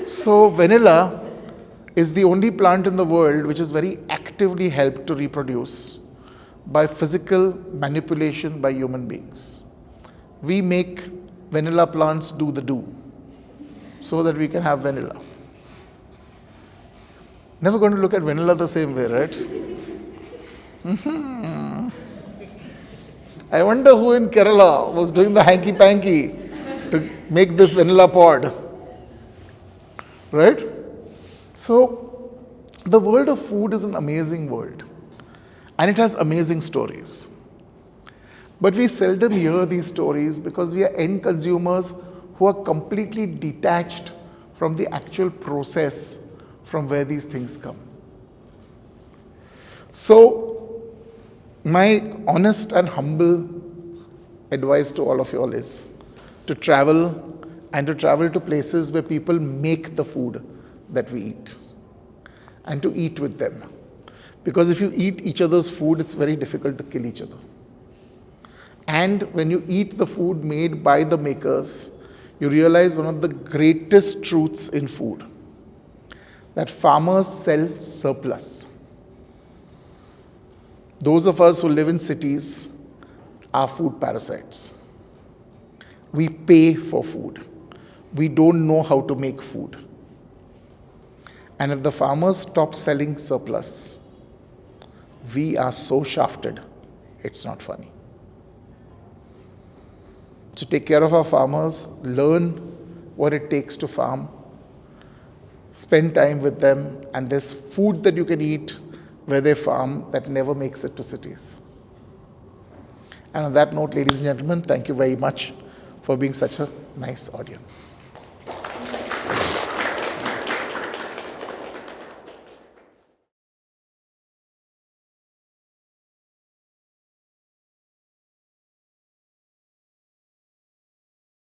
So vanilla is the only plant in the world which is very actively helped to reproduce by physical manipulation by human beings. We make vanilla plants do the do so that we can have vanilla. Never going to look at vanilla the same way, right? I wonder who in Kerala was doing the hanky-panky to make this vanilla pod. Right? So, the world of food is an amazing world. And it has amazing stories. But we seldom hear these stories because we are end consumers who are completely detached from the actual process from where these things come. So, my honest and humble advice to all of you all is to travel, and to travel to places where people make the food that we eat, and to eat with them. Because if you eat each other's food, it's very difficult to kill each other. And when you eat the food made by the makers, you realize one of the greatest truths in food, that farmers sell surplus. Those of us who live in cities are food parasites. We pay for food. We don't know how to make food. And if the farmers stop selling surplus, we are so shafted, it's not funny. So take care of our farmers, learn what it takes to farm, spend time with them, and there's food that you can eat where they farm that never makes it to cities. And on that note, ladies and gentlemen, thank you very much for being such a nice audience.